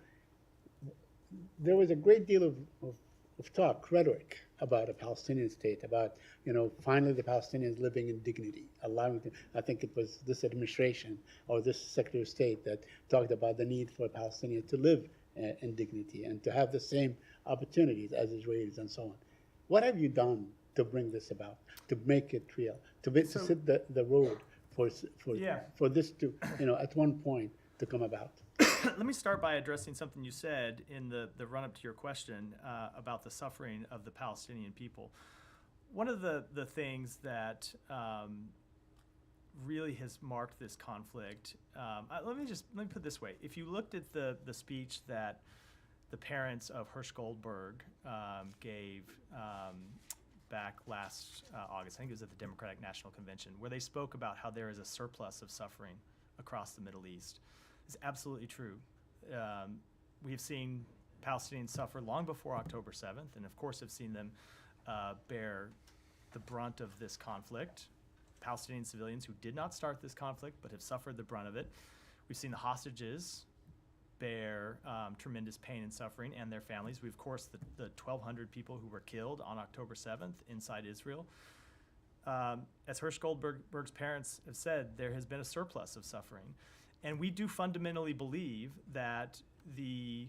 H: there was a great deal of talk, rhetoric, about a Palestinian state, about, finally the Palestinians living in dignity, allowing them. I think it was this administration or this Secretary of State that talked about the need for Palestinians to live in dignity and to have the same opportunities as Israelis and so on. What have you done to bring this about, to make it real, to set the road for this to, at one point to come about?
A: Let me start by addressing something you said in the run-up to your question about the suffering of the Palestinian people. One of the things that really has marked this conflict, let me put it this way. If you looked at the speech that the parents of Hirsch Goldberg gave back last August, I think it was at the Democratic National Convention, where they spoke about how there is a surplus of suffering across the Middle East. It's absolutely true. We have seen Palestinians suffer long before October 7th, and of course have seen them bear the brunt of this conflict. Palestinian civilians who did not start this conflict but have suffered the brunt of it. We've seen the hostages bear tremendous pain and suffering, and their families. We, of course, the 1,200 people who were killed on October 7th inside Israel. As Hirsch Goldberg's parents have said, there has been a surplus of suffering. And we do fundamentally believe that the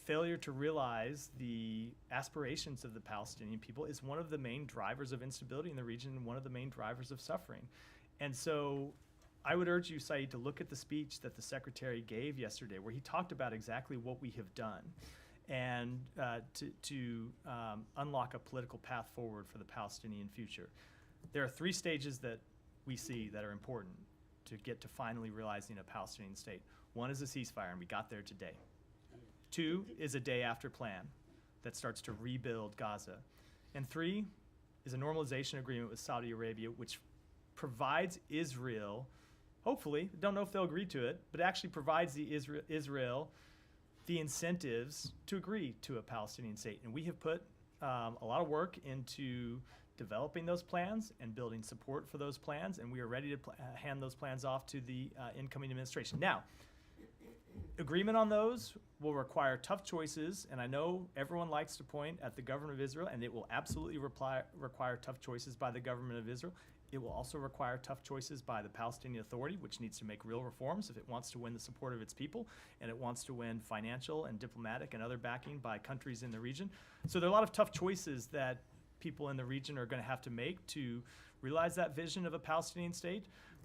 A: failure to realize the aspirations of the Palestinian people is one of the main drivers of instability in the region and one of the main drivers of suffering. And so I would urge you, Saeed, to look at the speech that the Secretary gave yesterday, where he talked about exactly what we have done and to unlock a political path forward for the Palestinian future. There are 3 stages that we see that are important to get to finally realizing a Palestinian state. 1 is a ceasefire, and we got there today. 2 is a day-after plan that starts to rebuild Gaza. And 3 is a normalization agreement with Saudi Arabia, which provides Israel, hopefully, don't know if they'll agree to it, but actually provides Israel the incentives to agree to a Palestinian state. And we have put a lot of work into developing those plans and building support for those plans, and we are ready to hand those plans off to the incoming administration. Now, agreement on those will require tough choices, and I know everyone likes to point at the government of Israel, and it will absolutely require tough choices by the government of Israel. It will also require tough choices by the Palestinian Authority, which needs to make real reforms if it wants to win the support of its people, and it wants to win financial and diplomatic and other backing by countries in the region. So there are a lot of tough choices that people in the region are going to have to make to realize that vision of a Palestinian state,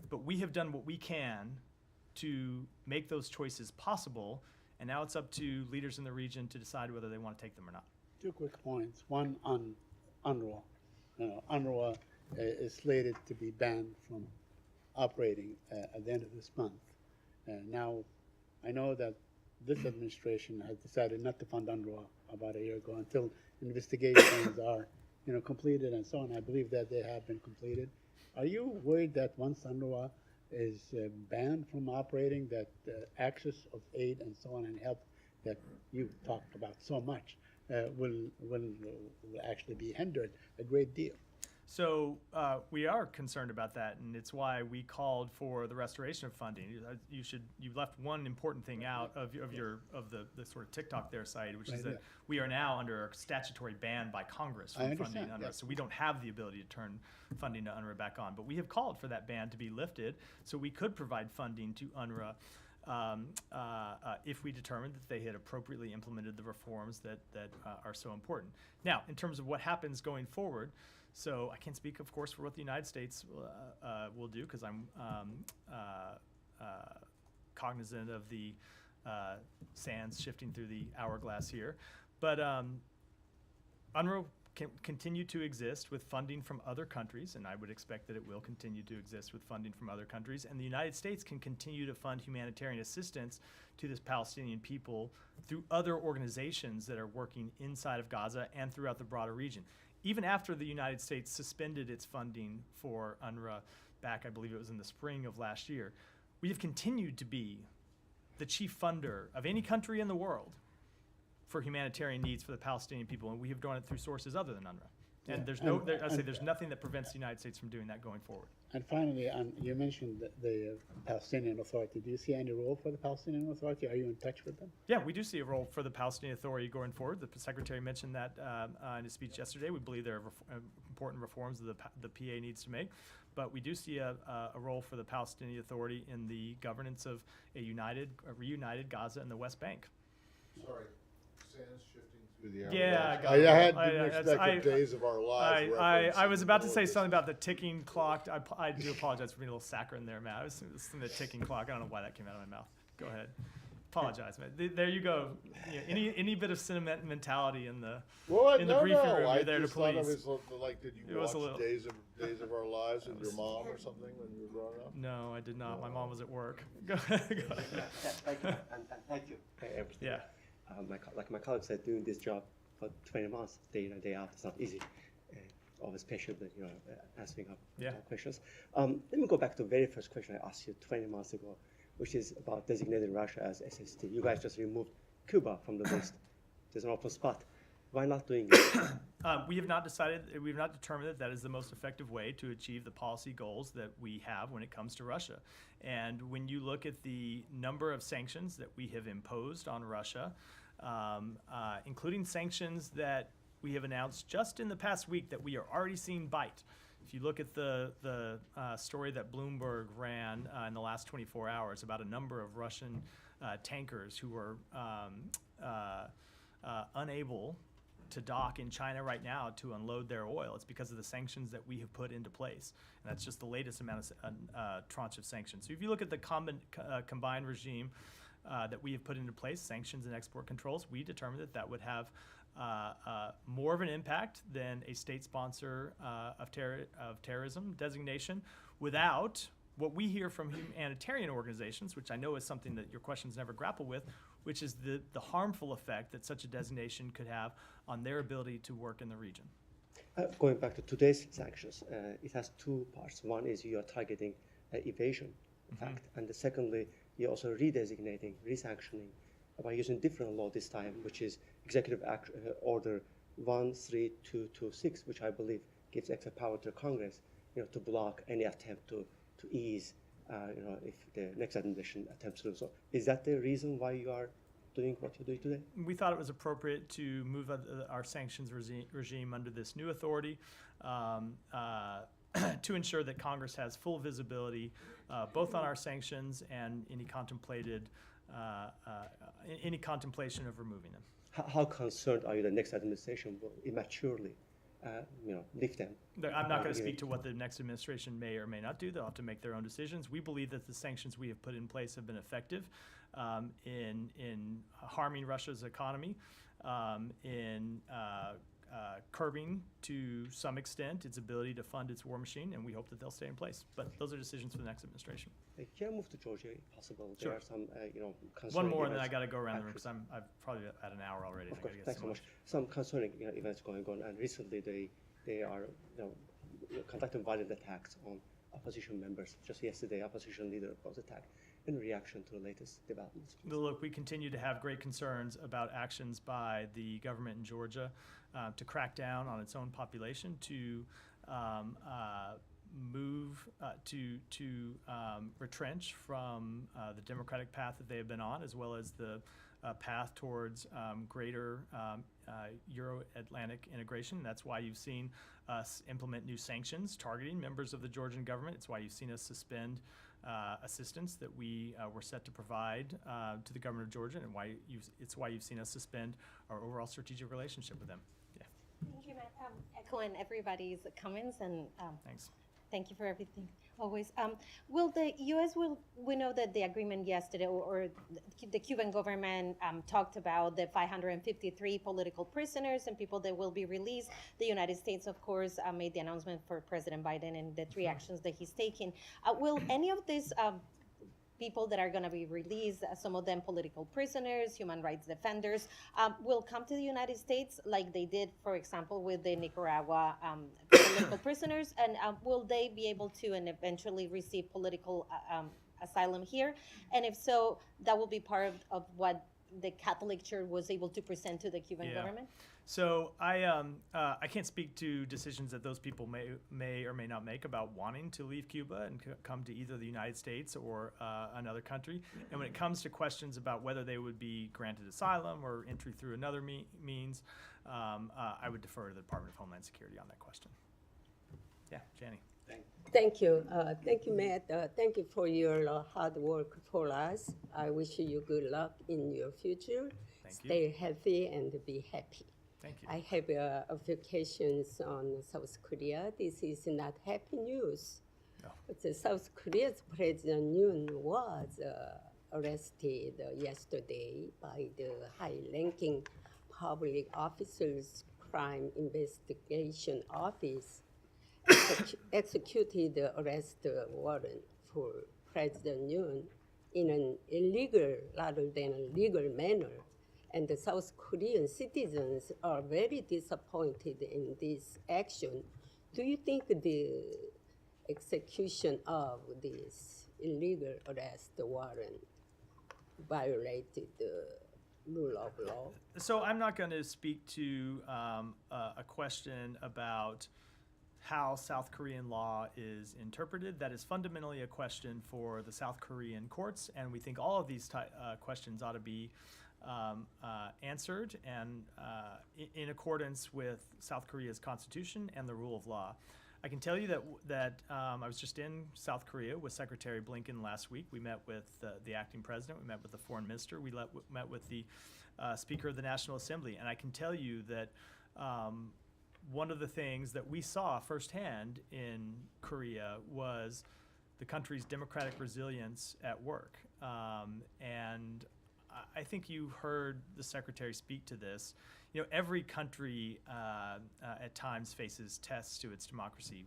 A: but we have done what we can to make those choices possible, and now it's up to leaders in the region to decide whether they want to take them or not.
H: 2 quick points. One on UNRWA. UNRWA is slated to be banned from operating at the end of this month. Now, I know that this administration has decided not to fund UNRWA about a year ago until investigations are completed and so on. I believe that they have been completed. Are you worried that once UNRWA is banned from operating, that access of aid and so on and help that you talked about so much will actually be hindered a great deal?
A: So we are concerned about that, and it's why we called for the restoration of funding. You left one important thing out of the sort of TikTok there side, which is that we are now under a statutory ban by Congress from funding UNRWA. Yes. So we don't have the ability to turn funding to UNRWA back on. But we have called for that ban to be lifted so we could provide funding to UNRWA if we determined that they had appropriately implemented the reforms that are so important. Now, in terms of what happens going forward, so I can't speak, of course, for what the United States will do, because I'm cognizant of the sands shifting through the hourglass here. But UNRWA can continue to exist with funding from other countries, and I would expect that it will continue to exist with funding from other countries. And the United States can continue to fund humanitarian assistance to this Palestinian people through other organizations that are working inside of Gaza and throughout the broader region. Even after the United States suspended its funding for UNRWA back, I believe it was in the spring of last year, we have continued to be the chief funder of any country in the world for humanitarian needs for the Palestinian people, and we have done it through sources other than UNRWA. And
H: Yeah.
A: there's no,
H: And-
A: I say there's nothing that prevents the United States from doing that going forward.
H: And finally, you mentioned the Palestinian Authority. Do you see any role for the Palestinian Authority? Are you in touch with them?
A: Yeah, we do see a role for the Palestinian Authority going forward. The Secretary mentioned that in his speech yesterday. We believe there are important reforms that the PA needs to make. But we do see a role for the Palestinian Authority in the governance of a reunited Gaza and the West Bank.
B: Sorry, Sands shifting through the hour.
A: Yeah,
B: I didn't
A: that's-
B: expect the Days of Our Lives reference.
A: I was about to say
B: Lord.
A: something about the ticking clock. I do apologize for being a little saccharine there, Matt. I was listening to the ticking clock. I don't know why that came out of my mouth. Go ahead. Apologize, man. There you go. Any bit of sentimentality in the
B: What?
A: in the
B: No,
A: briefing
B: no.
A: room,
B: I
A: you're there to
B: just thought it
A: please.
B: was like, did
A: It
B: you
A: was a
B: watch
A: little-
B: Days of Our Lives with your mom or something when you were growing up?
A: No, I did not. My mom was at work. Go ahead.
I: Thank you, and thank you for everything.
A: Yeah.
I: Like my colleague said, doing this job for 20 months, day in and day out, it's not easy. Always patiently, answering up
A: Yeah.
I: questions. Let me go back to the very first question I asked you 20 months ago, which is about designating Russia as SST. You guys just removed Cuba from the list. There's an open spot. Why not doing it?
A: We have not determined that is the most effective way to achieve the policy goals that we have when it comes to Russia. And when you look at the number of sanctions that we have imposed on Russia, including sanctions that we have announced just in the past week that we are already seeing bite. If you look at the story that Bloomberg ran in the last 24 hours about a number of Russian tankers who were unable to dock in China right now to unload their oil, it's because of the sanctions that we have put into place. And that's just the latest amount of tranche of sanctions. So if you look at the combined regime that we have put into place, sanctions and export controls, we determined that that would have more of an impact than a state sponsor of terrorism designation without what we hear from humanitarian organizations, which I know is something that your questions never grapple with, which is the harmful effect that such a designation could have on their ability to work in the region.
I: Going back to today's sanctions, it has two parts. One is you are targeting evasion, in fact, and secondly, you're also redesignating, resanctioning by using different law this time, which is Executive Order 13226, which I believe gives extra power to Congress, to block any attempt to ease, if the next administration attempts to do so. Is that the reason why you are doing what you're doing today?
A: We thought it was appropriate to move our sanctions regime under this new authority to ensure that Congress has full visibility both on our sanctions and any contemplation of removing them.
I: How concerned are you the next administration will immaturely, lift them?
A: I'm not going to speak to what the next administration may or may not do. They'll have to make their own decisions. We believe that the sanctions we have put in place have been effective in harming Russia's economy, in curbing to some extent its ability to fund its war machine, and we hope that they'll stay in place. But those are decisions for the next administration.
I: Can I move to Georgia if possible?
A: Sure.
I: There are some, concerning
A: One more, and then I
I: events.
A: got to go around the room because I've probably at an hour already.
I: Of
A: I
I: course,
A: gotta get
I: thanks so much. Some concerning events going on, and recently they are conducting violent attacks on opposition members. Just yesterday, opposition leader was attacked in reaction to the latest developments.
A: Look, we continue to have great concerns about actions by the government in Georgia to crack down on its own population, to retrench from the democratic path that they have been on, as well as the path towards greater Euro-Atlantic integration. That's why you've seen us implement new sanctions targeting members of the Georgian government. It's why you've seen us suspend assistance that we were set to provide to the government of Georgia, and it's why you've seen us suspend our overall strategic relationship with them. Yeah,
J: Thank you, Matt. Echoing everybody's comments, and
A: thanks.
J: thank you for everything, always. Will the U.S., we know that the agreement yesterday, or the Cuban government talked about the 553 political prisoners and people that will be released. The United States, of course, made the announcement for President Biden and the 3 actions that he's taking. Will any of these people that are going to be released, some of them political prisoners, human rights defenders, will come to the United States like they did, for example, with the Nicaragua political prisoners? And will they be able to and eventually receive political asylum here? And if so, that will be part of what the Catholic Church was able to present to the Cuban
A: Yeah.
J: government?
A: So I can't speak to decisions that those people may or may not make about wanting to leave Cuba and come to either the United States or another country. And when it comes to questions about whether they would be granted asylum or entry through another means, I would defer to the Department of Homeland Security on that question. Yeah, Janie.
K: Thank you. Thank you, Matt. Thank you for your hard work for us. I wish you good luck in your future.
A: Thank you.
K: Stay healthy and be happy.
A: Thank you.
K: I have applications on South Korea. This is not happy news.
A: No.
K: But the South Korea's President Yoon was arrested yesterday by the high-ranking public officers' crime investigation office. Executed the arrest warrant for President Yoon in an illegal rather than a legal manner. And the South Korean citizens are very disappointed in this action. Do you think the execution of this illegal arrest warrant violated the rule of law?
A: So I'm not going to speak to a question about how South Korean law is interpreted. That is fundamentally a question for the South Korean courts, and we think all of these questions ought to be answered and in accordance with South Korea's constitution and the rule of law. I can tell you that I was just in South Korea with Secretary Blinken last week. We met with the acting president, we met with the foreign minister, we met with the Speaker of the National Assembly, and I can tell you that one of the things that we saw firsthand in Korea was the country's democratic resilience at work. And I think you heard the Secretary speak to this. You know, every country at times faces tests to its democracy.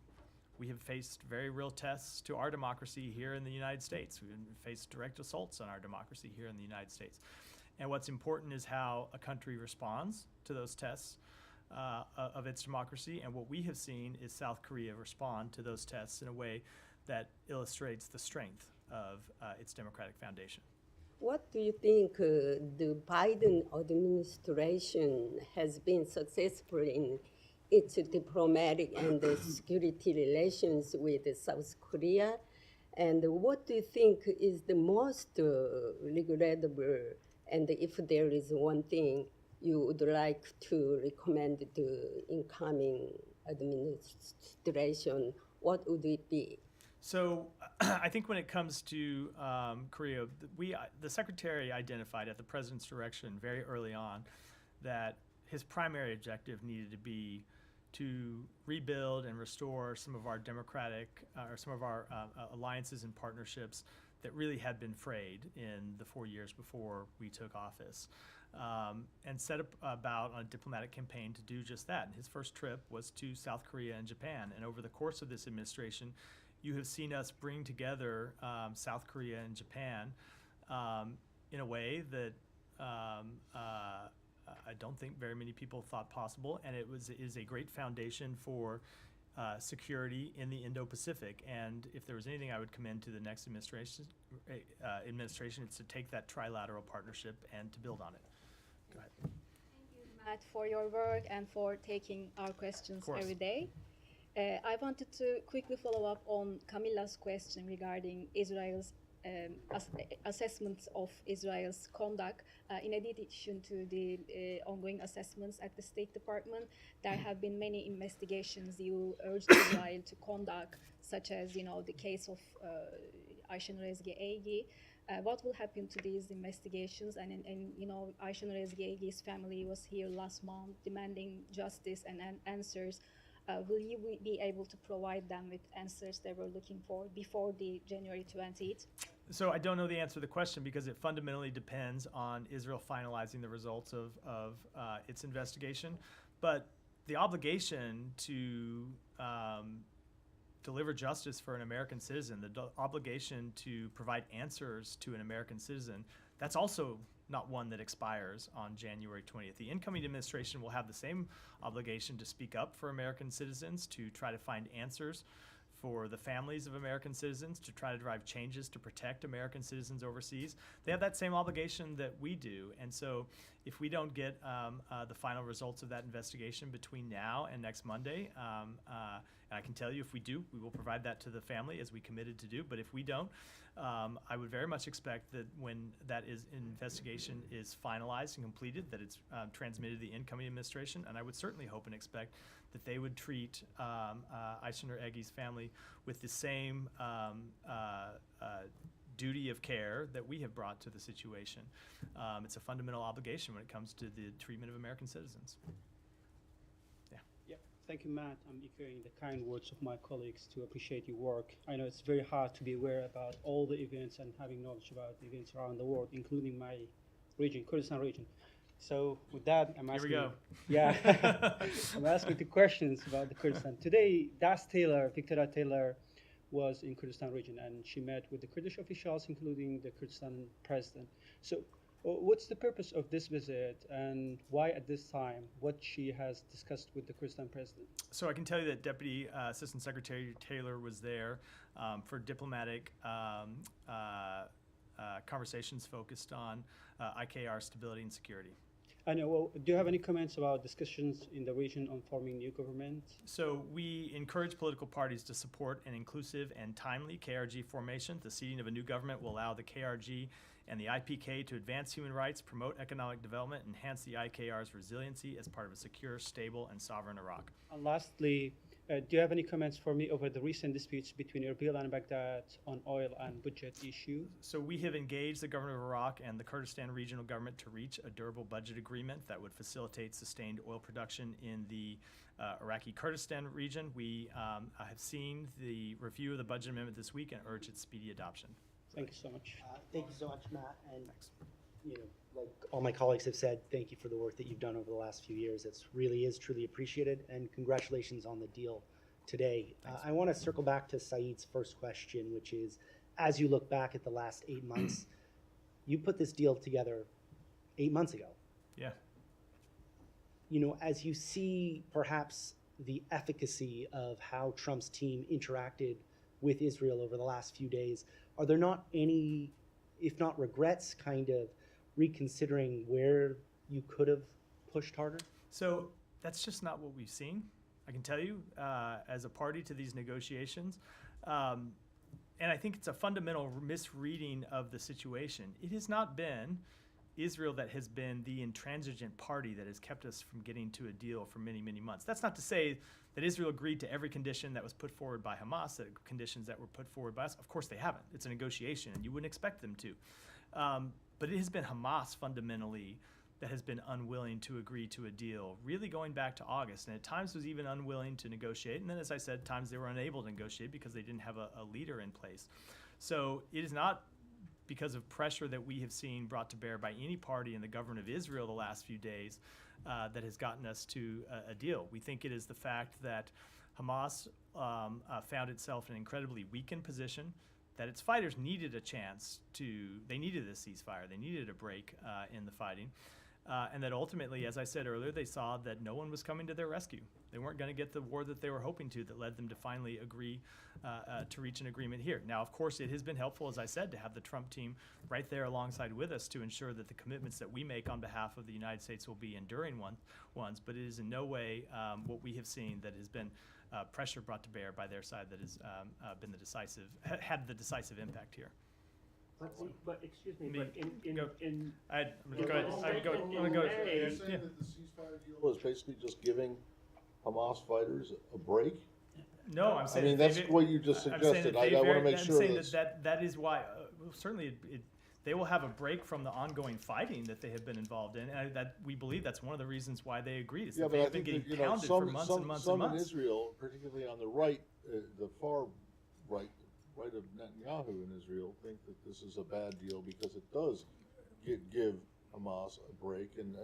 A: We have faced very real tests to our democracy here in the United States. We've faced direct assaults on our democracy here in the United States. And what's important is how a country responds to those tests of its democracy, and what we have seen is South Korea respond to those tests in a way that illustrates the strength of its democratic foundation.
K: What do you think the Biden administration has been successful in its diplomatic and security relations with South Korea? And what do you think is the most regrettable, and if there is one thing you would like to recommend the incoming administration, what would it be?
A: So I think when it comes to Korea, the Secretary identified at the President's direction very early on that his primary objective needed to be to rebuild and restore some of our democratic, or some of our alliances and partnerships that really had been frayed in the 4 years before we took office. And set about on a diplomatic campaign to do just that. And his first trip was to South Korea and Japan. And over the course of this administration, you have seen us bring together South Korea and Japan in a way that I don't think very many people thought possible. And it is a great foundation for security in the Indo-Pacific. And if there was anything I would commend to the next administration, it's to take that trilateral partnership and to build on it. Go ahead.
L: Thank you, Matt, for your work and for taking our questions every day. I wanted to quickly follow up on Camilla's question regarding Israel's assessments of Israel's conduct. In addition to the ongoing assessments at the State Department, there have been many investigations you urged Israel to conduct, such as, you know, the case of Ayşen Rezgi Egi. What will happen to these investigations? And you know, Ayşen Rezgi Egi's family was here last month demanding justice and answers. Will you be able to provide them with answers they were looking for before the January 20th?
A: So I don't know the answer to the question because it fundamentally depends on Israel finalizing the results of its investigation. But the obligation to deliver justice for an American citizen, the obligation to provide answers to an American citizen, that's also not one that expires on January 20th. The incoming administration will have the same obligation to speak up for American citizens, to try to find answers for the families of American citizens to try to drive changes to protect American citizens overseas. They have that same obligation that we do. And so if we don't get the final results of that investigation between now and next Monday, and I can tell you if we do, we will provide that to the family as we committed to do. But if we don't, I would very much expect that when that investigation is finalized and completed, that it's transmitted to the incoming administration. And I would certainly hope and expect that they would treat Aysenur Egi's family with the same duty of care that we have brought to the situation. It's a fundamental obligation when it comes to the treatment of American citizens.
M: Thank you, Matt. I'm echoing the kind words of my colleagues to appreciate your work. I know it's very hard to be aware about all the events and having knowledge about the events around the world, including my region, Kurdistan region. So with that, I'm asking.
A: Here we go.
M: Yeah, I'm asking the questions about the Kurdistan. Today, Victoria Taylor, was in Kurdistan region, and she met with the Kurdish officials, including the Kurdistan president. So what's the purpose of this visit, and why at this time? What she has discussed with the Kurdistan president?
A: So I can tell you that Deputy Assistant Secretary Taylor was there for diplomatic conversations focused on IKR stability and security.
M: I know. Well, do you have any comments about discussions in the region on forming new government?
A: So we encourage political parties to support an inclusive and timely KRG formation. The seating of a new government will allow the KRG and the IPK to advance human rights, promote economic development, and enhance the IKR's resiliency as part of a secure, stable, and sovereign Iraq.
M: And lastly, do you have any comments for me over the recent disputes between Erbil and Baghdad on oil and budget issue?
A: So we have engaged the government of Iraq and the Kurdistan regional government to reach a durable budget agreement that would facilitate sustained oil production in the Iraqi Kurdistan region. We have seen the review of the budget amendment this week and urge its speedy adoption.
M: Thank you so much.
N: Thank you so much, Matt. And you know, like all my colleagues have said, thank you for the work that you've done over the last few years. It really is truly appreciated, and congratulations on the deal today. I want to circle back to Saeed's first question, which is, as you look back at the last 8 months, you put this deal together 8 months ago.
A: Yeah.
N: You know, as you see perhaps the efficacy of how Trump's team interacted with Israel over the last few days, are there not any, if not regrets, kind of reconsidering where you could have pushed harder?
A: So that's just not what we've seen. I can tell you, as a party to these negotiations, and I think it's a fundamental misreading of the situation. It has not been Israel that has been the intransigent party that has kept us from getting to a deal for many, many months. That's not to say that Israel agreed to every condition that was put forward by Hamas, the conditions that were put forward by us. Of course they haven't. It's a negotiation, and you wouldn't expect them to. But it has been Hamas fundamentally that has been unwilling to agree to a deal, really going back to August, and at times was even unwilling to negotiate. And then, as I said, times they were unable to negotiate because they didn't have a leader in place. So it is not because of pressure that we have seen brought to bear by any party in the government of Israel the last few days that has gotten us to a deal. We think it is the fact that Hamas found itself in an incredibly weakened position, that its fighters needed a chance they needed a ceasefire, they needed a break in the fighting, and that ultimately, as I said earlier, they saw that no one was coming to their rescue. They weren't going to get the war that they were hoping to, that led them to finally agree to reach an agreement here. Now, of course, it has been helpful, as I said, to have the Trump team right there alongside with us to ensure that the commitments that we make on behalf of the United States will be enduring ones, but it is in no way what we have seen that has been pressure brought to bear by their side that has been had the decisive impact here.
O: But excuse me,
A: Go ahead.
B: You're saying that the ceasefire deal was basically just giving Hamas fighters a break?
A: No, I'm saying.
B: I mean, that's what you just suggested. I want to make sure
A: that is why. Certainly, they will have a break from the ongoing fighting that they have been involved in, and that we believe that's one of the reasons why they agreed. Is that they have been getting pounded for months and months and months.
B: Some in Israel, particularly on the right, the far right of Netanyahu in Israel, think that this is a bad deal because it does give Hamas a break and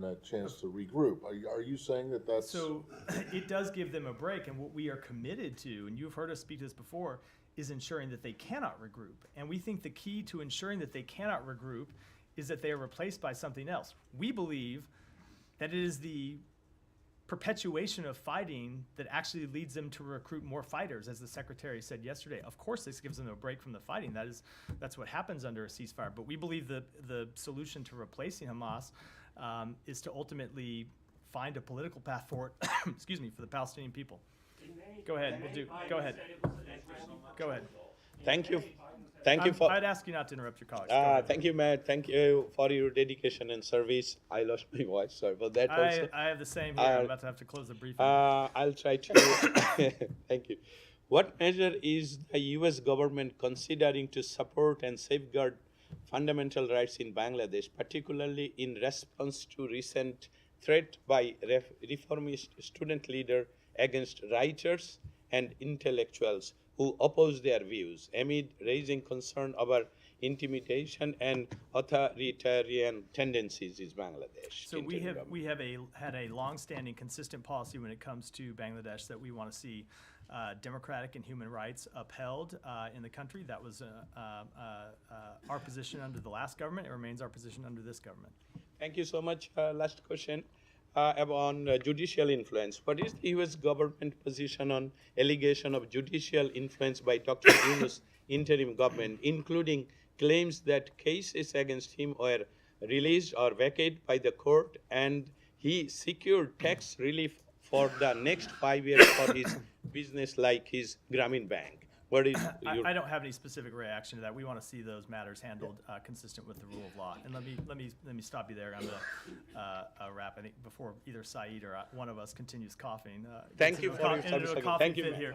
B: a chance to regroup. Are you saying that that's...
A: So it does give them a break, and what we are committed to, and you've heard us speak to this before, is ensuring that they cannot regroup. And we think the key to ensuring that they cannot regroup is that they are replaced by something else. We believe that it is the perpetuation of fighting that actually leads them to recruit more fighters, as the secretary said yesterday. Of course, this gives them a break from the fighting. That's what happens under a ceasefire. But we believe that the solution to replacing Hamas is to ultimately find a political path forward, excuse me, for the Palestinian people. Go ahead. Go ahead. Go ahead.
P: Thank you. Thank you for.
A: I'd ask you not to interrupt your colleagues.
P: Thank you, Matt. Thank you for your dedication and service. I lost my voice. Sorry for that. Also,
A: I have the same here. I'm about to have to close the briefing.
P: I'll try to. Thank you. What measure is the U.S. government considering to support and safeguard fundamental rights in Bangladesh, particularly in response to recent threat by reformist student leader against writers and intellectuals who oppose their views, amid raising concern about intimidation and authoritarian tendencies in Bangladesh?
A: So we have had a long-standing, consistent policy when it comes to Bangladesh that we want to see democratic and human rights upheld in the country. That was our position under the last government. It remains our position under this government.
P: Thank you so much. Last question. On judicial influence. What is the U.S. government position on allegation of judicial influence by Dr. Yunus' interim government, including claims that cases against him were released or vacated by the court, and he secured tax relief for the next 5 years for his business, like his Grameen Bank? What is
A: I don't have any specific reaction to that. We want to see those matters handled consistent with the rule of law. And let me stop you there. I'm going to wrap. I think before either Saeed or one of us continues coughing.
P: Thank you for your
A: service.
P: Thank you.
A: Here.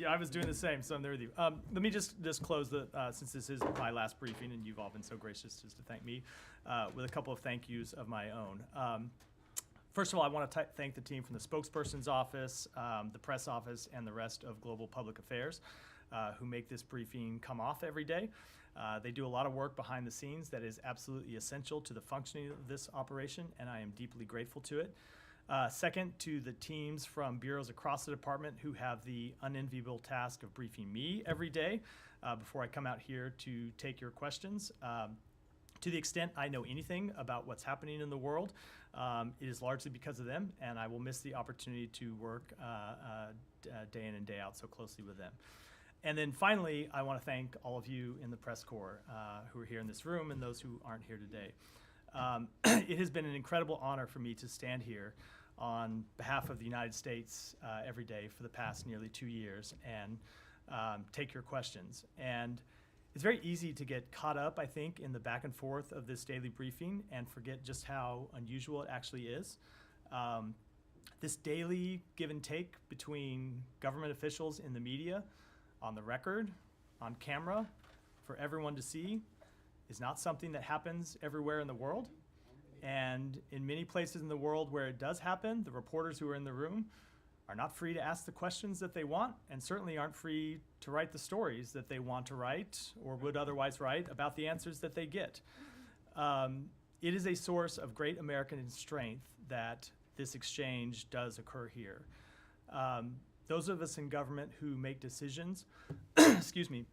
A: I was doing the same, so I'm there with you. Let me just close since this is my last briefing, and you've all been so gracious just to thank me, with a couple of thank yous of my own. First of all, I want to thank the team from the spokesperson's office, the press office, and the rest of Global Public Affairs who make this briefing come off every day. They do a lot of work behind the scenes that is absolutely essential to the functioning of this operation, and I am deeply grateful to it. Second, to the teams from bureaus across the department who have the unenviable task of briefing me every day before I come out here to take your questions. To the extent I know anything about what's happening in the world, it is largely because of them, and I will miss the opportunity to work day in and day out so closely with them. And then finally, I want to thank all of you in the press corps who are here in this room and those who aren't here today. It has been an incredible honor for me to stand here on behalf of the United States every day for the past nearly 2 years and take your questions. And it's very easy to get caught up, I think, in the back and forth of this daily briefing and forget just how unusual it actually is. This daily give and take between government officials in the media, on the record, on camera, for everyone to see, is not something that happens everywhere in the world. And in many places in the world where it does happen, the reporters who are in the room are not free to ask the questions that they want, and certainly aren't free to write the stories that they want to write or would otherwise write about the answers that they get. It is a source of great American strength that this exchange does occur here. Those of us in government who make decisions, excuse me,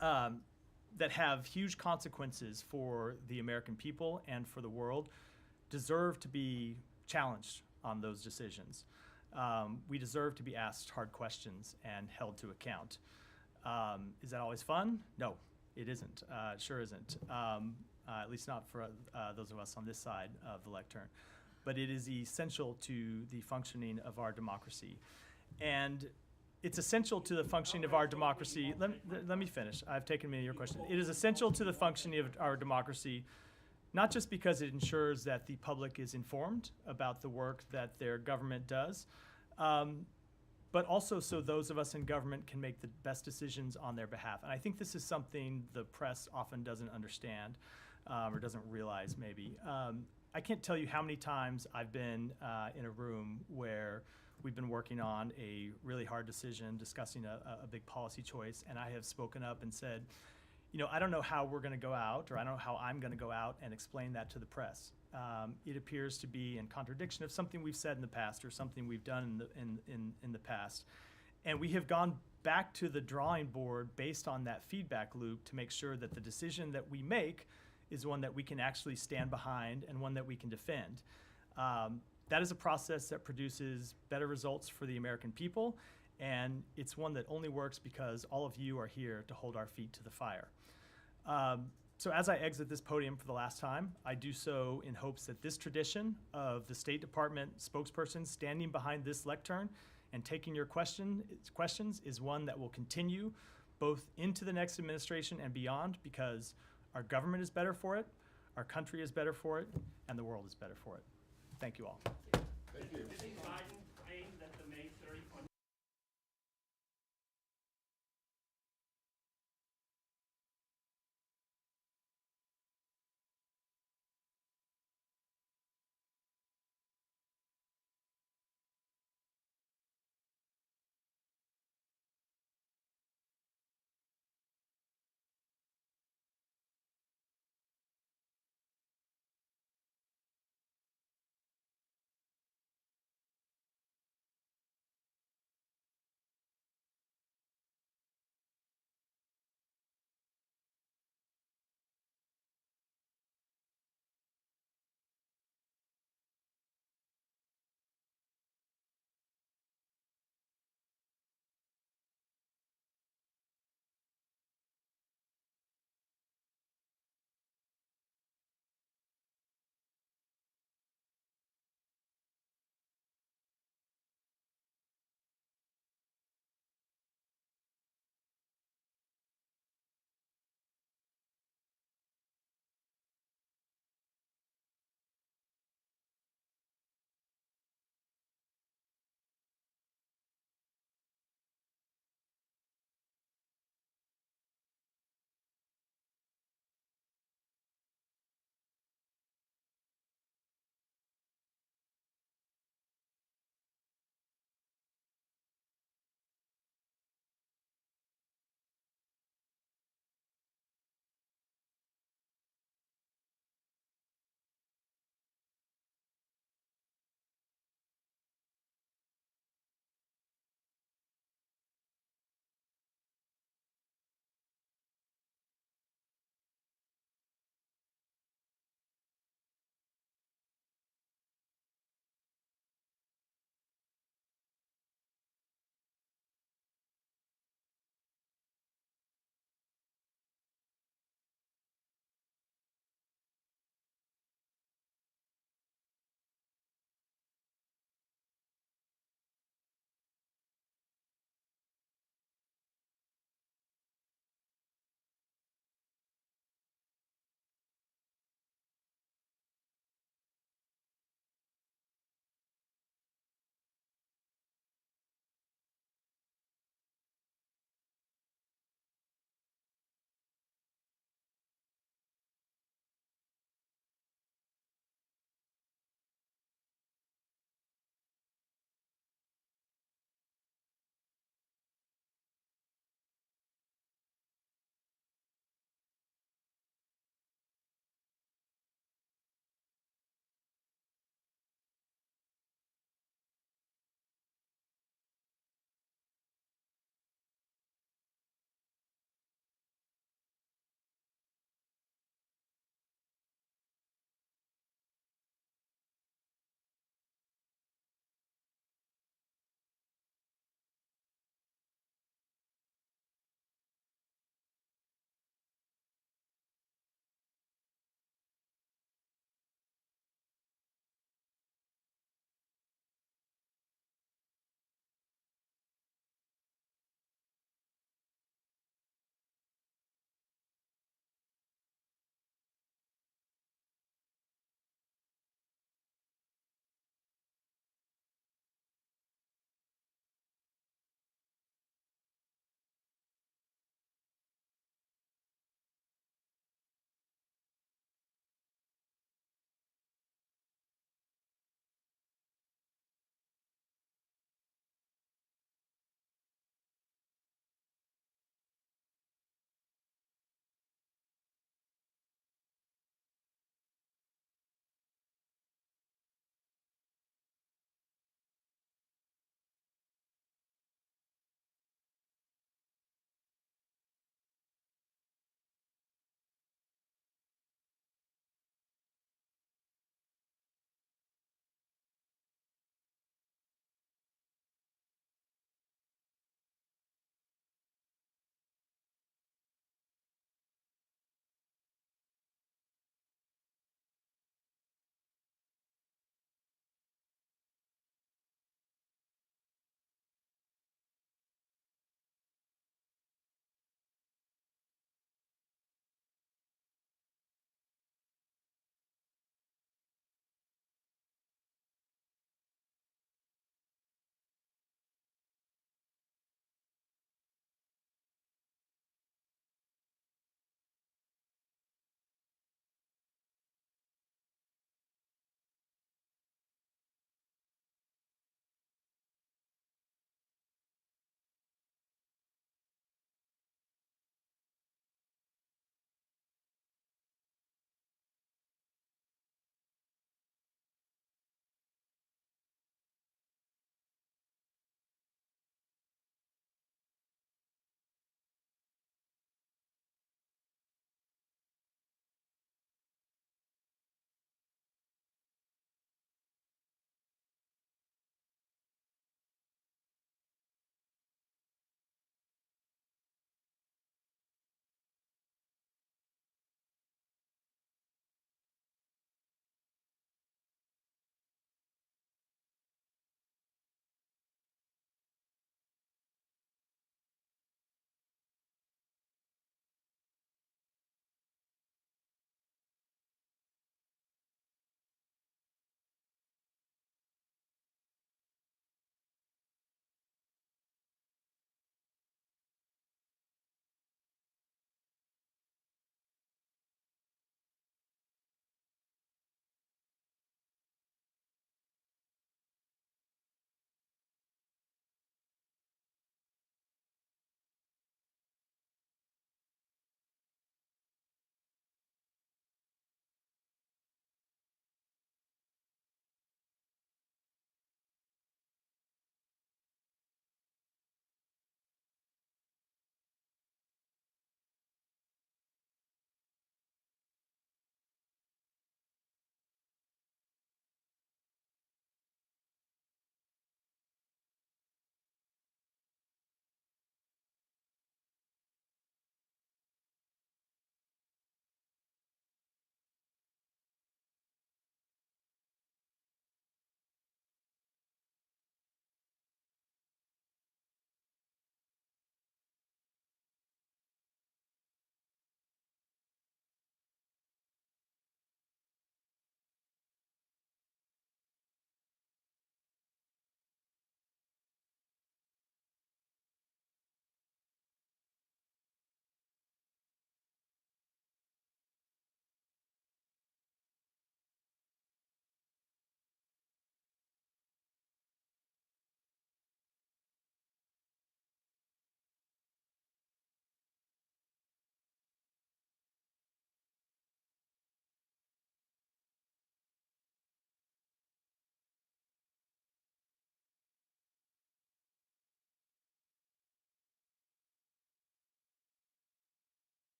A: that have huge consequences for the American people and for the world deserve to be challenged on those decisions. We deserve to be asked hard questions and held to account. Is that always fun? No, it isn't. It sure isn't, at least not for those of us on this side of the lectern. But it is essential to the functioning of our democracy. And it's essential to the functioning of our democracy. Let me finish. I've taken many of your questions. It is essential to the functioning of our democracy, not just because it ensures that the public is informed about the work that their government does, but also so those of us in government can make the best decisions on their behalf. And I think this is something the press often doesn't understand or doesn't realize maybe. I can't tell you how many times I've been in a room where we've been working on a really hard decision, discussing a big policy choice, and I have spoken up and said, you know, I don't know how we're going to go out, or I don't know how I'm going to go out and explain that to the press. It appears to be in contradiction of something we've said in the past or something we've done in the past. And we have gone back to the drawing board based on that feedback loop to make sure that the decision that we make is one that we can actually stand behind and one that we can defend. That is a process that produces better results for the American people, and it's one that only works because all of you are here to hold our feet to the fire. So as I exit this podium for the last time, I do so in hopes that this tradition of the State Department spokesperson standing behind this lectern and taking your questions is one that will continue both into the next administration and beyond, because our government is better for it, our country is better for it, and the world is better for it. Thank you all.
B: Thank you.